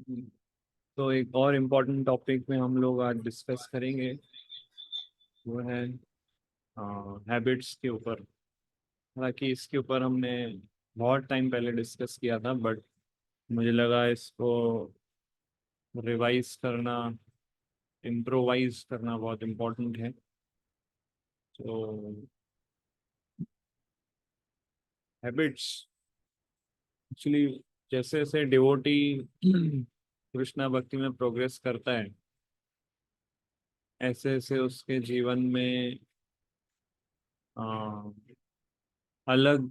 तो एक और इम्पोर्टेंट टॉपिक में हम लोग आज डिस्कस करेंगे, वो है हैबिट्स के ऊपर। हालांकि इसके ऊपर हमने बहुत टाइम पहले डिस्कस किया था, बट मुझे लगा इसको रिवाइज करना, इम्प्रोवाइज करना बहुत इम्पोर्टेंट है। तो हैबिट्स एक्चुअली, जैसे जैसे डिवोटी कृष्णा भक्ति में प्रोग्रेस करता है, ऐसे ऐसे उसके जीवन में अ, अलग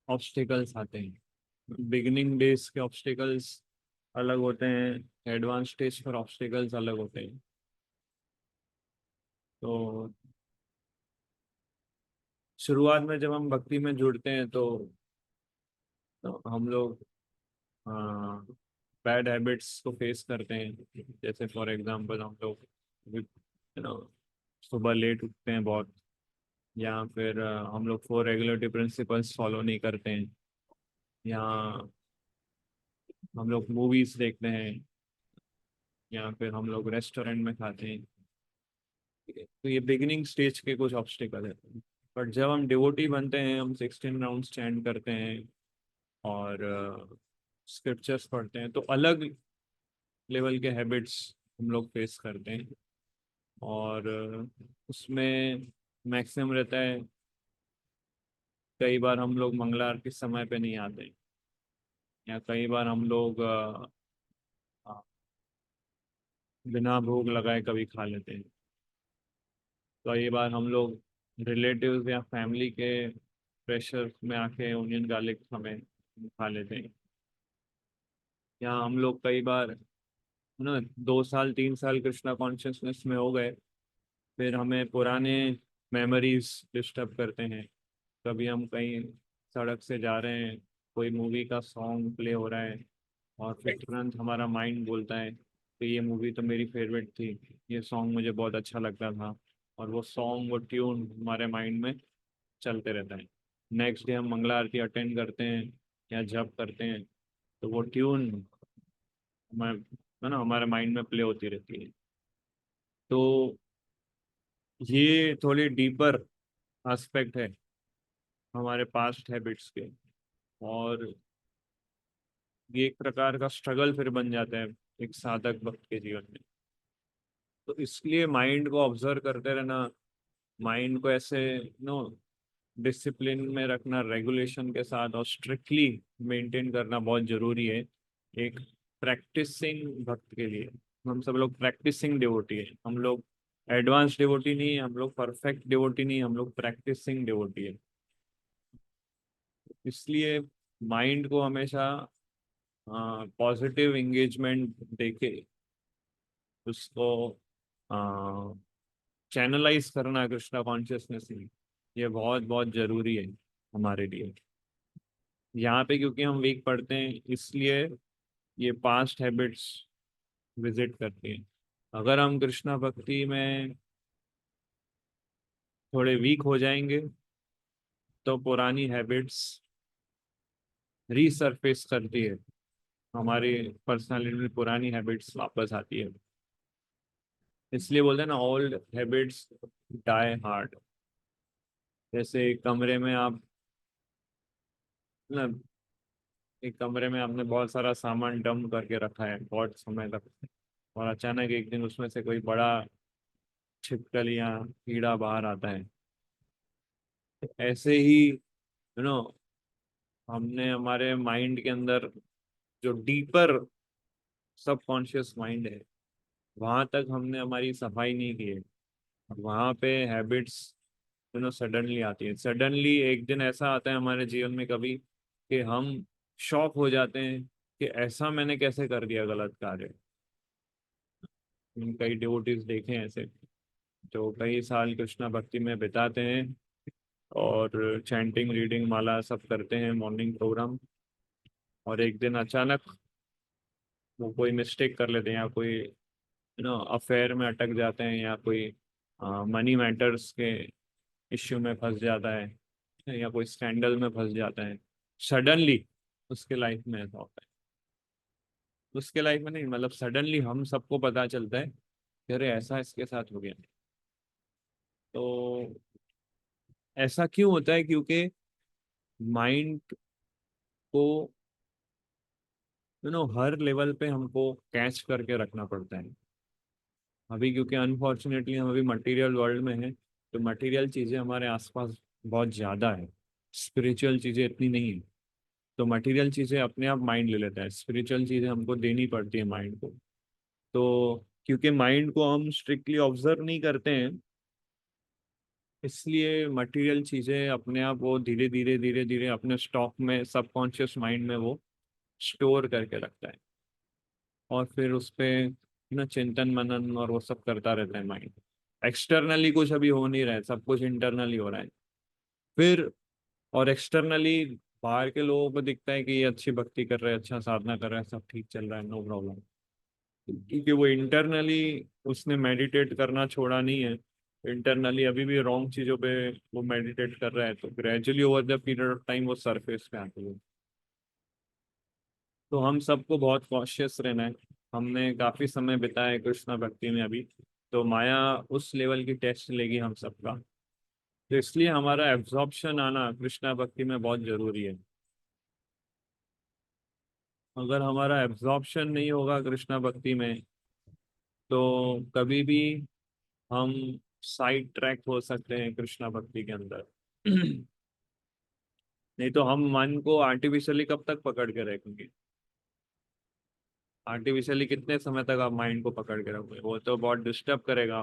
ऑब्स्टिकल्स आते हैं। बिगिनिंग डेज के ऑब्स्टिकल्स अलग होते हैं, एडवांस स्टेज पर ऑब्स्टिकल्स अलग होते हैं। तो शुरुआत में जब हम भक्ति में जुड़ते हैं तो हम लोग बैड हैबिट्स को फेस करते हैं। जैसे फॉर एग्जांपल हम लोग सुबह लेट उठते हैं बहुत, या फिर हम लोग 4 रेगुलेटरी प्रिंसिपल्स फॉलो नहीं करते हैं, या हम लोग मूवीज देखते हैं, या फिर हम लोग रेस्टोरेंट में खाते हैं। तो ये बिगिनिंग स्टेज के कुछ ऑब्स्टिकल है। बट जब हम डिवोटी बनते हैं, हम 16 राउंड स्टैंड करते हैं और स्क्रिप्चर्स पढ़ते हैं, तो अलग लेवल के हैबिट्स हम लोग फेस करते हैं। और उसमें मैक्सिमम रहता है, कई बार हम लोग मंगला आरती समय पे नहीं आते, या कई बार हम लोग अ, बिना भूख लगाए कभी खा लेते हैं। कई बार हम लोग रिलेटिव्स या फैमिली के प्रेशर में आके ओनियन गार्लिक हमें खा लेते हैं। या हम लोग कई बार ना 2 साल 3 साल कृष्णा कॉन्शियसनेस में हो गए, फिर हमें पुराने मेमोरीज डिस्टर्ब करते हैं। कभी हम कहीं सड़क से जा रहे हैं, कोई मूवी का सॉन्ग प्ले हो रहा है, और फिर तुरंत हमारा माइंड बोलता है कि ये मूवी तो मेरी फेवरेट थी, ये सॉन्ग मुझे बहुत अच्छा लगता था। और वो सॉन्ग, वो ट्यून हमारे माइंड में चलते रहता है। नेक्स्ट डे हम मंगला आरती अटेंड करते हैं या जप करते हैं, तो वो ट्यून हमारे है ना, हमारे माइंड में प्ले होती रहती है। तो ये थोड़ी डीपर एस्पेक्ट है हमारे पास्ट हैबिट्स के। और ये एक प्रकार का स्ट्रगल फिर बन जाता है एक साधक भक्त के जीवन में। तो इसलिए माइंड को ऑब्जर्व करते रहना, माइंड को ऐसे नो डिसिप्लिन में रखना, रेगुलेशन के साथ और स्ट्रिक्टली मेंटेन करना बहुत जरूरी है एक प्रैक्टिसिंग भक्त के लिए। हम सब लोग प्रैक्टिसिंग डिवोटी है, हम लोग एडवांस डिवोटी नहीं, हम लोग परफेक्ट डिवोटी नहीं, हम लोग प्रैक्टिसिंग डिवोटी है। इसलिए माइंड को हमेशा पॉजिटिव एंगेजमेंट देके उसको चैनलाइज करना कृष्णा कॉन्शियसनेस में, ये बहुत बहुत जरूरी है हमारे लिए। यहाँ पे क्योंकि हम वीक पढ़ते हैं, इसलिए ये पास्ट हैबिट्स विजिट करती हैं। अगर हम कृष्णा भक्ति में थोड़े वीक हो जाएंगे, तो पुरानी हैबिट्स रीसरफेस करती है, हमारी पर्सनालिटी में पुरानी हैबिट्स वापस आती है। इसलिए बोलते हैं ना, ओल्ड हैबिट्स डाई हार्ड। जैसे एक कमरे में आप ना, एक कमरे में आपने बहुत सारा सामान डंप करके रखा है बहुत समय तक, और अचानक एक दिन उसमें से कोई बड़ा छिपकली या कीड़ा बाहर आता है। ऐसे ही नो हमने हमारे माइंड के अंदर जो डीपर सबकॉन्शियस माइंड है, वहां तक हमने हमारी सफाई नहीं की है। वहां पे हैबिट्स सडनली आती है। सडनली एक दिन ऐसा आता है हमारे जीवन में कभी, कि हम शॉक हो जाते हैं कि ऐसा मैंने कैसे कर दिया गलत कार्य। कई डिवोटीज देखे हैं ऐसे, जो कई साल कृष्णा भक्ति में बिताते हैं और चैंटिंग, रीडिंग, माला सब करते हैं, मॉर्निंग प्रोग्राम, और एक दिन अचानक वो कोई मिस्टेक कर लेते हैं, या कोई अफेयर में अटक जाते हैं, या कोई मनी मैटर्स के इश्यू में फंस जाता है, या कोई स्कैंडल में फंस जाता है। सडनली उसके लाइफ में ऐसा होता है। उसके लाइफ में नहीं, मतलब सडनली हम सबको पता चलता है कि अरे ऐसा इसके साथ हो गया। तो ऐसा क्यों होता है? क्योंकि माइंड को हर लेवल पे हमको कैच करके रखना पड़ता है। अभी क्योंकि अनफॉर्चुनेटली हम अभी मटेरियल वर्ल्ड में हैं, तो मटेरियल चीज़ें हमारे आसपास बहुत ज़्यादा है, स्पिरिचुअल चीज़ें इतनी नहीं है। तो मटेरियल चीज़ें अपने आप माइंड ले लेता है, स्पिरिचुअल चीज़ें हमको देनी पड़ती है माइंड को। तो क्योंकि माइंड को हम स्ट्रिक्टली ऑब्जर्व नहीं करते हैं, इसलिए मटेरियल चीज़ें अपने आप वो धीरे धीरे धीरे धीरे अपने स्टॉक में, सबकॉन्शियस माइंड में वो स्टोर करके रखता है। और फिर उस पे चिंतन मनन और वो सब करता रहता है माइंड। एक्सटर्नली कुछ अभी हो नहीं रहा है, सब कुछ इंटरनली हो रहा है। फिर और एक्सटर्नली बाहर के लोगों को दिखता है कि ये अच्छी भक्ति कर रहे हैं, अच्छा साधना कर रहा है, सब ठीक चल रहा है, नो प्रॉब्लम। क्योंकि वो इंटरनली उसने मेडिटेट करना छोड़ा नहीं है, इंटरनली अभी भी रॉन्ग चीजों पे वो मेडिटेट कर रहा है, तो gradually over the period of time वो सरफेस पे आती है। तो हम सबको बहुत कॉशियस रहना है। हमने काफी समय बिताया है कृष्णा भक्ति में अभी, तो माया उस लेवल की टेस्ट लेगी हम सबका। तो इसलिए हमारा एब्जॉर्प्शन आना कृष्णा भक्ति में बहुत जरूरी है। अगर हमारा एब्जॉर्प्शन नहीं होगा कृष्णा भक्ति में, तो कभी भी हम साइड ट्रैक हो सकते हैं कृष्णा भक्ति के अंदर। नहीं तो हम मन को आर्टिफिशियली कब तक पकड़ के रखेंगे? आर्टिफिशियली कितने समय तक आप माइंड को पकड़ के रखोगे? वो तो बहुत डिस्टर्ब करेगा,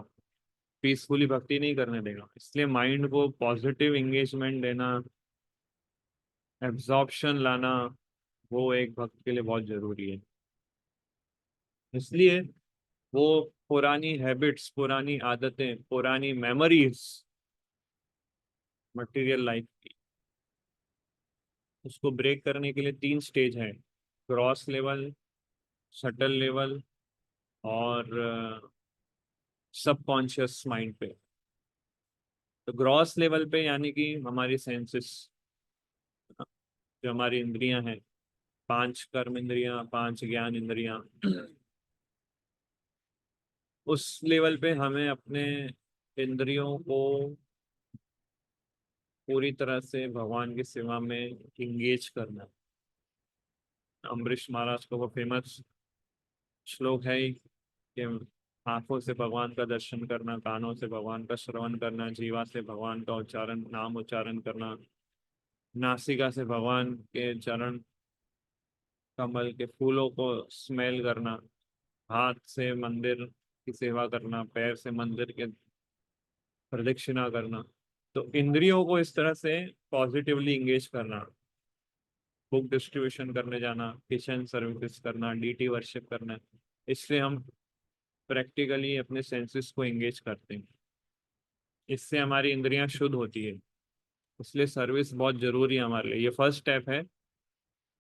पीसफुली भक्ति नहीं करने देगा। इसलिए माइंड को पॉजिटिव एंगेजमेंट देना, एब्जॉर्प्शन लाना, वो एक भक्त के लिए बहुत जरूरी है। इसलिए वो पुरानी हैबिट्स, पुरानी आदतें, पुरानी मेमोरीज मटेरियल लाइफ की, उसको ब्रेक करने के लिए 3 स्टेज है: ग्रॉस लेवल, सटल लेवल, और सबकॉन्शियस माइंड पे। तो ग्रॉस लेवल पे यानी कि हमारी सेंसेस, जो हमारी इंद्रियां हैं, 5 कर्म इंद्रियां, 5 ज्ञान इंद्रियां, उस लेवल पे हमें अपने इंद्रियों को पूरी तरह से भगवान की सेवा में इंगेज करना। अम्बरीश महाराज का वो फेमस श्लोक है ही कि आंखों से भगवान का दर्शन करना, कानों से भगवान का श्रवण करना, जीवा से भगवान का उच्चारण, नाम उच्चारण करना, नासिका से भगवान के चरण कमल के फूलों को स्मेल करना, हाथ से मंदिर की सेवा करना, पैर से मंदिर के प्रदक्षिणा करना। तो इंद्रियों को इस तरह से पॉजिटिवली इंगेज करना, बुक डिस्ट्रीब्यूशन करने जाना, किचन सर्विसेज करना, डीटी वर्शिप करना। इससे हम प्रैक्टिकली अपने सेंसेस को एंगेज करते हैं, इससे हमारी इंद्रियां शुद्ध होती है। इसलिए सर्विस बहुत जरूरी है हमारे लिए। ये फर्स्ट स्टेप है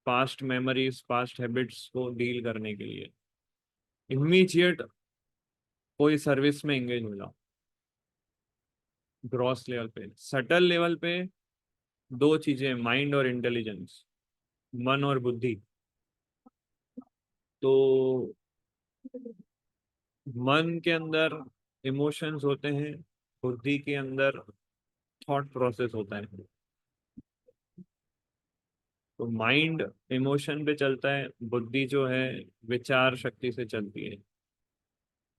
पास्ट मेमोरीज, पास्ट हैबिट्स को डील करने के लिए। इमीडिएट कोई सर्विस में एंगेज हो जाओ। ग्रॉस लेवल पे, सटल लेवल पे 2 चीजें, माइंड और इंटेलिजेंस, मन और बुद्धि। तो मन के अंदर इमोशंस होते हैं, बुद्धि के अंदर थॉट प्रोसेस होता है। तो माइंड इमोशन पे चलता है, बुद्धि जो है विचार शक्ति से चलती है।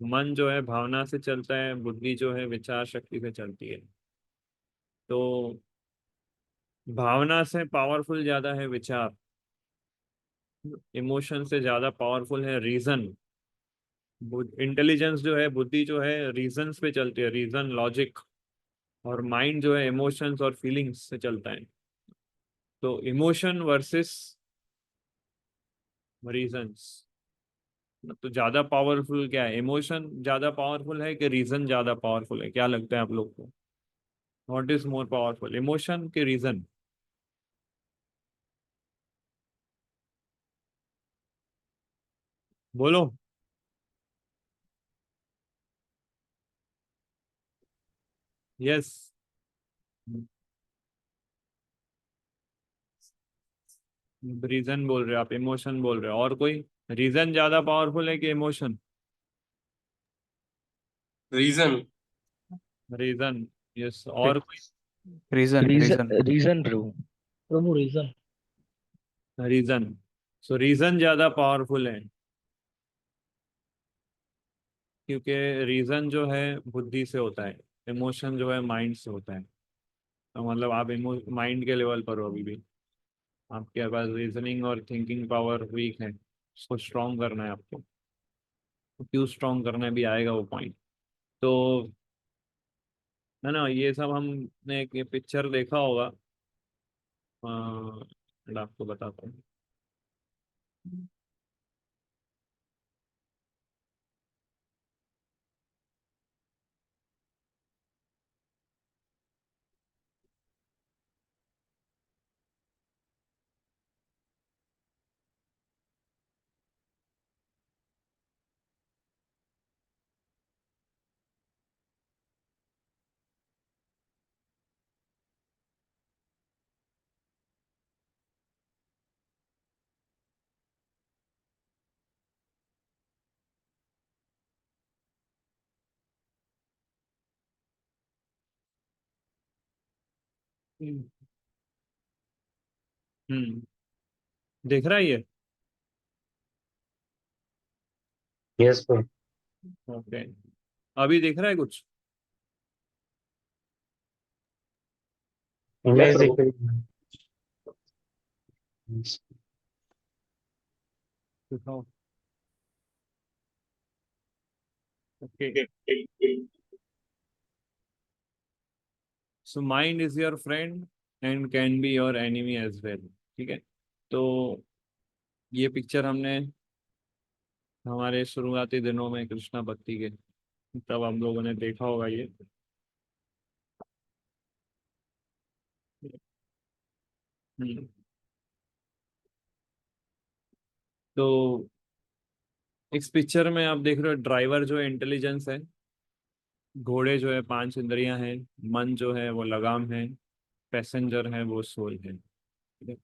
मन जो है भावना से चलता है, बुद्धि जो है विचार शक्ति से चलती है। तो भावना से पावरफुल ज्यादा है विचार, इमोशन से ज्यादा पावरफुल है रीजन। इंटेलिजेंस जो है, बुद्धि जो है रीजन्स पे चलती है, रीजन लॉजिक। और माइंड जो है इमोशंस और फीलिंग्स से चलता है। तो इमोशन वर्सेस रीजंस, तो ज्यादा पावरफुल क्या है? इमोशन ज्यादा पावरफुल है कि रीजन ज्यादा पावरफुल है? क्या लगता है आप लोग को? What is more powerful, emotion के रीजन? बोलो। यस। रीजन बोल रहे हो आप, इमोशन बोल रहे हो, और कोई? रीजन ज्यादा पावरफुल है कि इमोशन? रीजन। रीजन। यस, और कोई? Reason reason. Reason reason bro. Prabhu reason. Reason. So reason ज्यादा पावरफुल है, क्योंकि रीजन जो है बुद्धि से होता है, इमोशन जो है माइंड से होता है। तो मतलब आप माइंड के लेवल पर हो अभी भी, आपके पास रीजनिंग और थिंकिंग पावर वीक है, उसको स्ट्रॉन्ग करना है आपको। तो क्यों स्ट्रॉन्ग करना है भी आएगा वो पॉइंट। तो है ना, ये सब हमने एक ये पिक्चर देखा होगा। मैं आपको बताता हूँ। हम्म। हम्म, देख रहा है ये? Yes bro. ओके, अभी देख रहा है कुछ? इमेज दिख रही दिखाओ। ओके, है। So mind is your friend and can be your enemy as well. ठीक है, तो ये पिक्चर हमने हमारे शुरुआती दिनों में कृष्णा भक्ति के, तब हम लोगों ने देखा होगा ये। हम्म, तो इस पिक्चर में आप देख रहे हो ड्राइवर जो है इंटेलिजेंस है, घोड़े जो है पांच इंद्रियां हैं, मन जो है वो लगाम है, पैसेंजर है वो सोल है। ठीक है?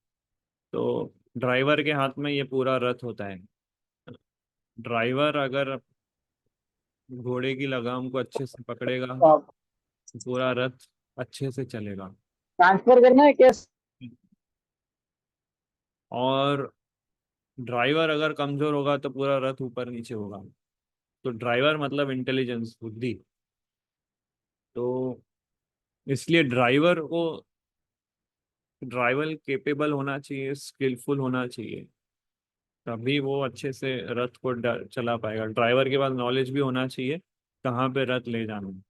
तो ड्राइवर के हाथ में ये पूरा रथ होता है। ड्राइवर अगर घोड़े की लगाम को अच्छे से पकड़ेगा आप तो पूरा रथ अच्छे से चलेगा। ट्रांसफर करना है कैश? और ड्राइवर अगर कमजोर होगा तो पूरा रथ ऊपर नीचे होगा। तो ड्राइवर मतलब इंटेलिजेंस, बुद्धि। तो इसलिए ड्राइवर केपेबल होना चाहिए, स्किलफुल होना चाहिए, तभी वो अच्छे से रथ को चला पाएगा। ड्राइवर के पास नॉलेज भी होना चाहिए कहाँ पे रथ ले जाना है।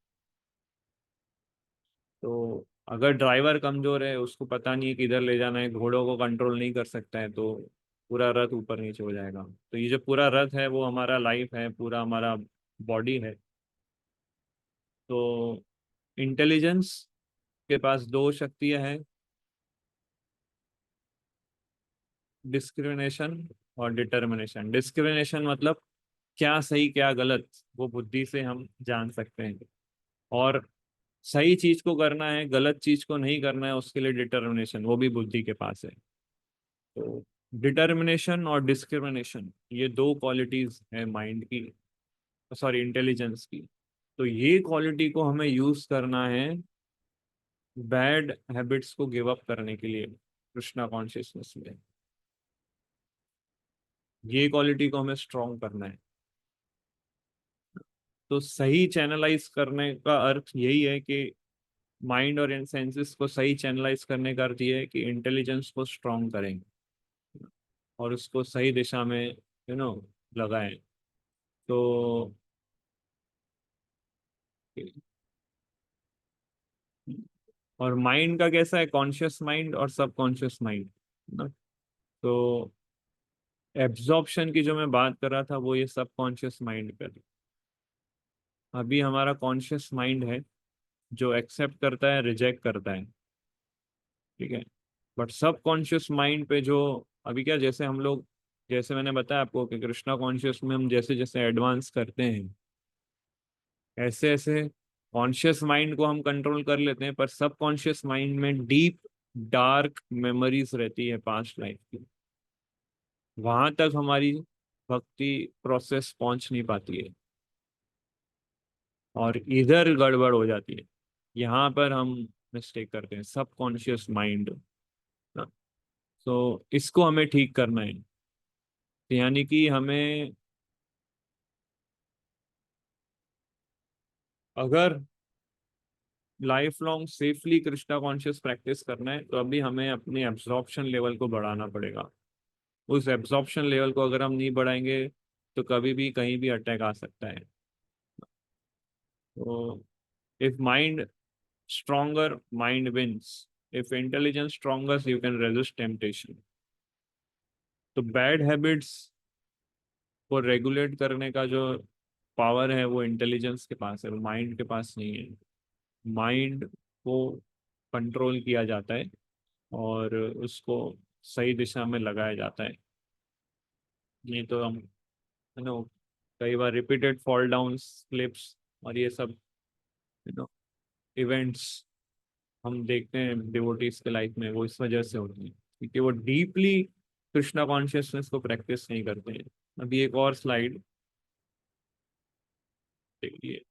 तो अगर ड्राइवर कमजोर है, उसको पता नहीं है किधर ले जाना है, घोड़ों को कंट्रोल नहीं कर सकता है, तो पूरा रथ ऊपर नीचे हो जाएगा। तो ये जो पूरा रथ है वो हमारा लाइफ है, पूरा हमारा बॉडी है। तो इंटेलिजेंस के पास दो शक्तियां हैं, डिस्क्रिमिनेशन और डिटर्मिनेशन। डिस्क्रिमिनेशन मतलब क्या सही क्या गलत, वो बुद्धि से हम जान सकते हैं। और सही चीज को करना है, गलत चीज को नहीं करना है, उसके लिए डिटर्मिनेशन, वो भी बुद्धि के पास है। तो डिटर्मिनेशन और डिस्क्रिमिनेशन ये दो क्वालिटीज है माइंड की, सॉरी इंटेलिजेंस की। तो ये क्वालिटी को हमें यूज करना है बैड हैबिट्स को गिव अप करने के लिए कृष्णा कॉन्शियसनेस में। ये क्वालिटी को हमें स्ट्रॉन्ग करना है। तो सही चैनलाइज करने का अर्थ यही है कि माइंड और सेंसेस को सही चैनलाइज करने का अर्थ ये है कि इंटेलिजेंस को स्ट्रॉन्ग करें और उसको सही दिशा में लगाएं। तो और माइंड का कैसा है, कॉन्शियस माइंड और सबकॉन्शियस माइंड ना। तो एब्जॉर्प्शन की जो मैं बात कर रहा था वो ये सबकॉन्शियस माइंड पर। अभी हमारा कॉन्शियस माइंड है जो एक्सेप्ट करता है, रिजेक्ट करता है। ठीक है, बट सबकॉन्शियस माइंड पे जो अभी क्या, जैसे हम लोग, जैसे मैंने बताया आपको कि कृष्णा कॉन्शियस में हम जैसे जैसे एडवांस करते हैं, ऐसे ऐसे कॉन्शियस माइंड को हम कंट्रोल कर लेते हैं, पर सबकॉन्शियस माइंड में डीप डार्क मेमोरीज रहती है पास्ट लाइफ की। वहां तक हमारी भक्ति प्रोसेस पहुंच नहीं पाती है और इधर गड़बड़ हो जाती है। यहाँ पर हम मिस्टेक करते हैं, सबकॉन्शियस माइंड। तो इसको हमें ठीक करना है। यानी कि हमें अगर life long safely Krishna conscious practice करना है तो अभी हमें अपने एब्जॉर्प्शन लेवल को बढ़ाना पड़ेगा। उस एब्जॉर्प्शन लेवल को अगर हम नहीं बढ़ाएंगे तो कभी भी कहीं भी अटैक आ सकता है। तो if mind stronger, mind wins. If intelligence stronger, you can resist temptation. तो बैड हैबिट्स को रेगुलेट करने का जो पावर है वो इंटेलिजेंस के पास है, वो माइंड के पास नहीं है। माइंड को कंट्रोल किया जाता है और उसको सही दिशा में लगाया जाता है। नहीं तो हम यू नो कई बार रिपीटेड फॉल डाउन, स्लिप्स और ये सब इवेंट्स हम देखते हैं डिवोटीज के लाइफ में, वो इस वजह से होती है क्योंकि वो डीपली कृष्णा कॉन्शियसनेस को प्रैक्टिस नहीं करते हैं। अभी एक और स्लाइड देखिए।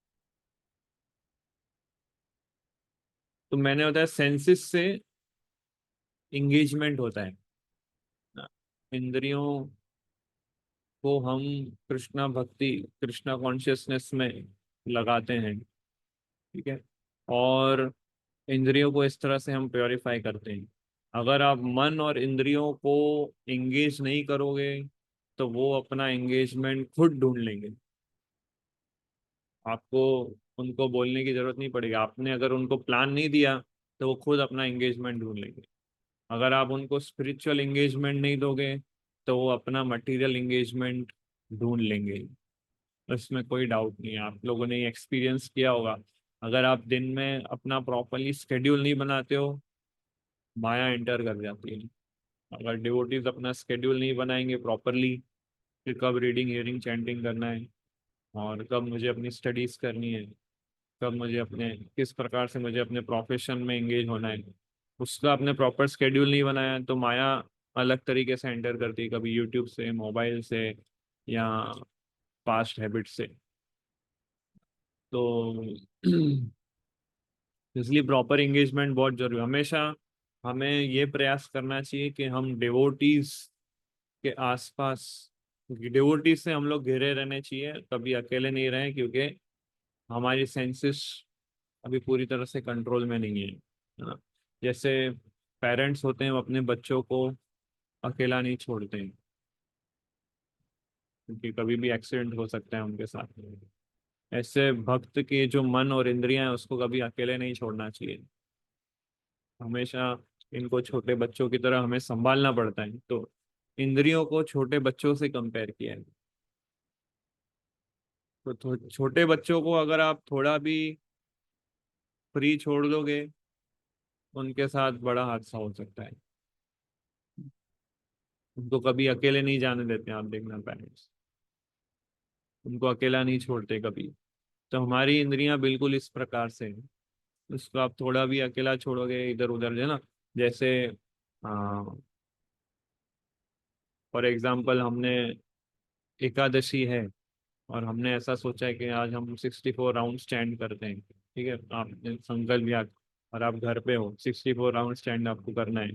तो मैंने बताया सेंसिस से इंगेजमेंट होता है ना, इंद्रियों को हम कृष्णा भक्ति, कृष्णा कॉन्शियसनेस में लगाते हैं। ठीक है। और इंद्रियों को इस तरह से हम प्योरीफाई करते हैं। अगर आप मन और इंद्रियों को एंगेज नहीं करोगे तो वो अपना एंगेजमेंट खुद ढूंढ लेंगे। आपको उनको बोलने की जरूरत नहीं पड़ेगी। आपने अगर उनको प्लान नहीं दिया तो वो खुद अपना एंगेजमेंट ढूंढ लेंगे। अगर आप उनको स्पिरिचुअल एंगेजमेंट नहीं दोगे तो वो अपना मटेरियल एंगेजमेंट ढूंढ लेंगे। इसमें कोई डाउट नहीं है, आप लोगों ने एक्सपीरियंस किया होगा। अगर आप दिन में अपना प्रॉपरली स्केड्यूल नहीं बनाते हो, माया एंटर कर जाती है। अगर डिवोटीज अपना स्केड्यूल नहीं बनाएंगे प्रॉपरली कि कब रीडिंग, हियरिंग, चैंटिंग करना है और कब मुझे अपनी स्टडीज करनी है, कब मुझे अपने किस प्रकार से मुझे अपने प्रोफेशन में एंगेज होना है, उसका आपने प्रॉपर स्केड्यूल नहीं बनाया तो माया अलग तरीके से एंटर करती है, कभी यूट्यूब से, मोबाइल से या पास्ट हैबिट से। तो इसलिए प्रॉपर एंगेजमेंट बहुत जरूरी है। हमेशा हमें ये प्रयास करना चाहिए कि हम डिवोटीज के आसपास, डिवोटीज से हम लोग घिरे रहने चाहिए, कभी अकेले नहीं रहें क्योंकि हमारी सेंसेस अभी पूरी तरह से कंट्रोल में नहीं है ना। जैसे पेरेंट्स होते हैं वो अपने बच्चों को अकेला नहीं छोड़ते हैं क्योंकि कभी भी एक्सीडेंट हो सकता है उनके साथ। ऐसे भक्त के जो मन और इंद्रियां हैं उसको कभी अकेले नहीं छोड़ना चाहिए। हमेशा इनको छोटे बच्चों की तरह हमें संभालना पड़ता है। तो इंद्रियों को छोटे बच्चों से कंपेयर किया है। तो छोटे बच्चों को अगर आप थोड़ा भी फ्री छोड़ दोगे उनके साथ बड़ा हादसा हो सकता है। उनको कभी अकेले नहीं जाने देते, आप देखना पेरेंट्स उनको अकेला नहीं छोड़ते कभी। तो हमारी इंद्रियां बिल्कुल इस प्रकार से हैं। उसको आप थोड़ा भी अकेला छोड़ोगे इधर उधर जो है ना, जैसे फॉर एग्जाम्पल हमने एकादशी है और हमने ऐसा सोचा है कि आज हम 64 राउंड स्टैंड करते हैं। ठीक है, आपने संकल्प लिया और आप घर पे हो, 64 राउंड स्टैंड आपको करना है।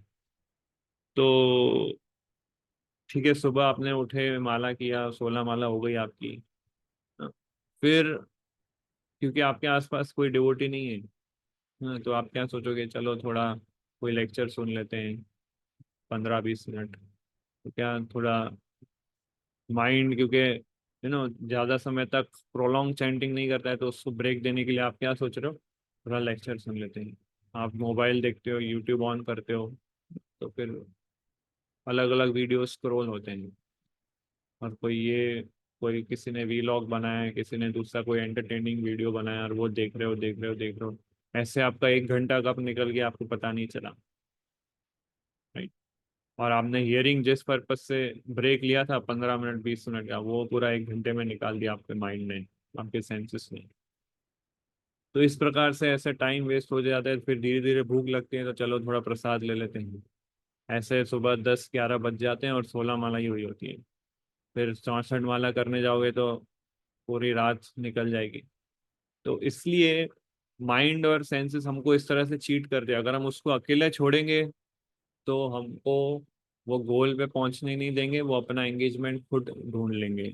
तो ठीक है, सुबह आपने उठे, माला किया, 16 माला हो गई आपकी। हाँ, फिर क्योंकि आपके आसपास कोई डिवोटी नहीं है, हाँ, तो आप क्या सोचोगे, चलो थोड़ा कोई लेक्चर सुन लेते हैं 15-20 मिनट। तो क्या थोड़ा माइंड, क्योंकि ज़्यादा समय तक प्रोलॉन्ग चैंटिंग नहीं करता है तो उसको ब्रेक देने के लिए आप क्या सोच रहे हो, थोड़ा लेक्चर सुन लेते हैं। आप मोबाइल देखते हो, यूट्यूब ऑन करते हो, तो फिर अलग अलग वीडियो स्क्रॉल होते हैं। और कोई किसी ने वीलॉग बनाया है, किसी ने दूसरा कोई एंटरटेनिंग वीडियो बनाया और वो देख रहे हो, देख रहे हो, देख रहे हो। ऐसे आपका 1 घंटा कब निकल गया आपको पता नहीं चला। राइट। और आपने हियरिंग जिस पर्पज से ब्रेक लिया था 15 मिनट, 20 मिनट का, वो पूरा 1 घंटे में निकाल दिया आपके माइंड ने, आपके सेंसेस ने। तो इस प्रकार से ऐसे टाइम वेस्ट हो जाता है। फिर धीरे धीरे भूख लगती है तो चलो थोड़ा प्रसाद ले लेते हैं। ऐसे सुबह 10-11 बज जाते हैं और 16 माला ही हुई होती है। फिर 64 वाला करने जाओगे तो पूरी रात निकल जाएगी। तो इसलिए माइंड और सेंसेस हमको इस तरह से चीट करते हैं। अगर हम उसको अकेले छोड़ेंगे तो हमको वो गोल पे पहुंचने नहीं देंगे, वो अपना एंगेजमेंट खुद ढूंढ लेंगे।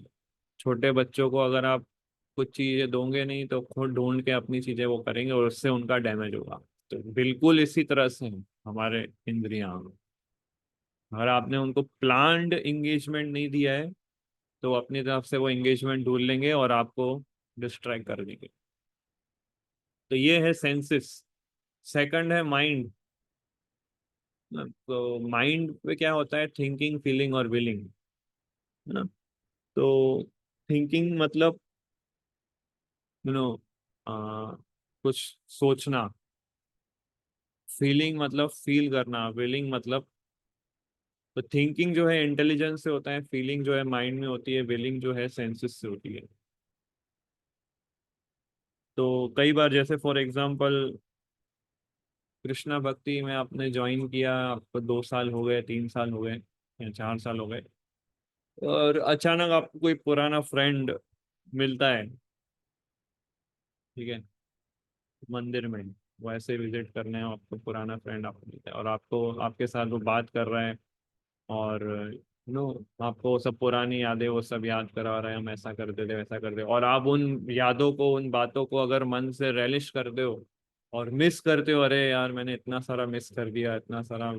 छोटे बच्चों को अगर आप कुछ चीज़ें दोगे नहीं तो खुद ढूंढ के अपनी चीज़ें वो करेंगे और उससे उनका डैमेज होगा। तो बिल्कुल इसी तरह से हैं हमारे इंद्रियां। अगर आपने उनको प्लान्ड एंगेजमेंट नहीं दिया है तो अपनी तरफ से वो एंगेजमेंट ढूंढ लेंगे और आपको डिस्ट्रैक्ट कर देंगे। तो ये है सेंसेस। सेकंड है माइंड। तो माइंड पे क्या होता है, थिंकिंग, फीलिंग और विलिंग, है ना। तो थिंकिंग मतलब यू नो कुछ सोचना। फीलिंग मतलब फील करना। विलिंग मतलब, तो थिंकिंग जो है इंटेलिजेंस से होता है, फीलिंग जो है माइंड में होती है, विलिंग जो है सेंसेस से होती है। तो कई बार जैसे फॉर एग्जांपल कृष्णा भक्ति में आपने ज्वाइन किया, आपको 2 साल हो गए, 3 साल हो गए या 4 साल हो गए, और अचानक आपको कोई पुराना फ्रेंड मिलता है, ठीक है, मंदिर में। वो ऐसे विजिट करने आपको पुराना फ्रेंड आपको मिलता है और आपको आपके साथ वो बात कर रहा है और नो आपको सब पुरानी यादें वो सब याद करा रहे हैं, हम ऐसा करते थे वैसा करते थे। और आप उन यादों को, उन बातों को अगर मन से रेलिश करते हो और मिस करते हो, अरे यार मैंने इतना सारा मिस कर दिया, इतना सारा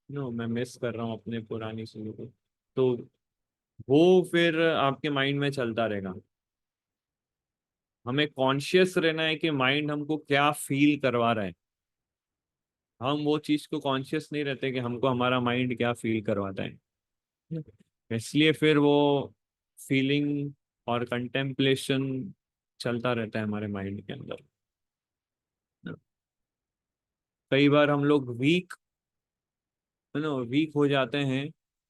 मैं मिस कर रहा हूँ अपने पुरानी चीजों को, तो वो फिर आपके माइंड में चलता रहेगा। हमें कॉन्शियस रहना है कि माइंड हमको क्या फील करवा रहा है। हम वो चीज को कॉन्शियस नहीं रहते कि हमको हमारा माइंड क्या फील करवाता है। इसलिए फिर वो फीलिंग और कंटेम्पलेशन चलता रहता है हमारे माइंड के अंदर। कई बार हम लोग वीक, वीक हो जाते हैं।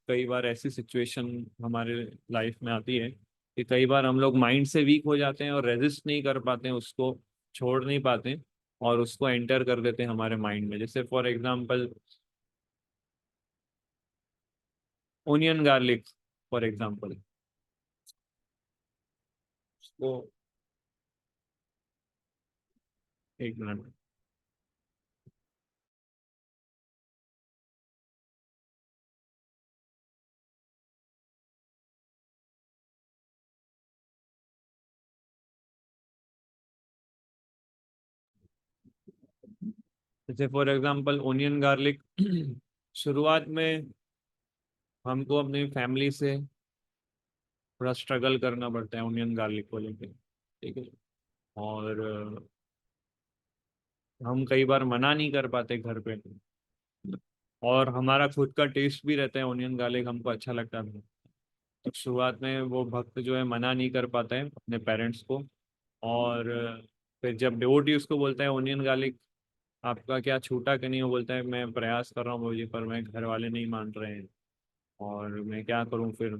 कई बार ऐसी सिचुएशन हमारे लाइफ में आती है कि कई बार हम लोग माइंड से वीक हो जाते हैं और रेजिस्ट नहीं कर पाते हैं, उसको छोड़ नहीं पाते और उसको एंटर कर देते हैं हमारे माइंड में। जैसे for example onion garlic, for example. उसको एक मिनट। जैसे फॉर एग्जांपल ओनियन गार्लिक शुरुआत में हमको अपनी फैमिली से थोड़ा स्ट्रगल करना पड़ता है ओनियन गार्लिक को लेके, ठीक है। और हम कई बार मना नहीं कर पाते घर पे, और हमारा खुद का टेस्ट भी रहता है ओनियन गार्लिक, हमको अच्छा लगता है। तो शुरुआत में वो भक्त जो है मना नहीं कर पाता है अपने पेरेंट्स को। और फिर जब डिवोटी उसको बोलता है ओनियन गार्लिक आपका क्या छूटा कि नहीं, वो बोलता है मैं प्रयास कर रहा हूँ मुझे, पर मैं घर वाले नहीं मान रहे हैं और मैं क्या करूँ फिर।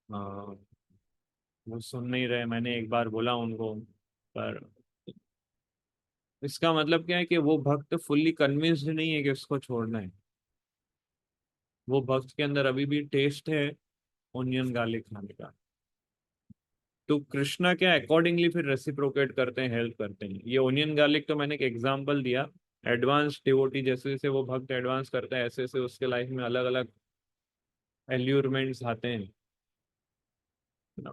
आ, वो सुन नहीं रहे, मैंने एक बार बोला उनको। पर इसका मतलब क्या है कि वो भक्त फुल्ली कन्विंस्ड नहीं है कि उसको छोड़ना है। वो भक्त के अंदर अभी भी टेस्ट है ओनियन गार्लिक खाने का। तो कृष्णा क्या अकॉर्डिंगली फिर रेसिप्रोकेट करते हैं, हेल्प करते हैं। ये ओनियन गार्लिक तो मैंने एक एग्जांपल दिया। एडवांस डिवोटी जैसे जैसे वो भक्त एडवांस करता है ऐसे ऐसे उसके लाइफ में अलग अलग एल्यूरमेंट्स आते हैं ना।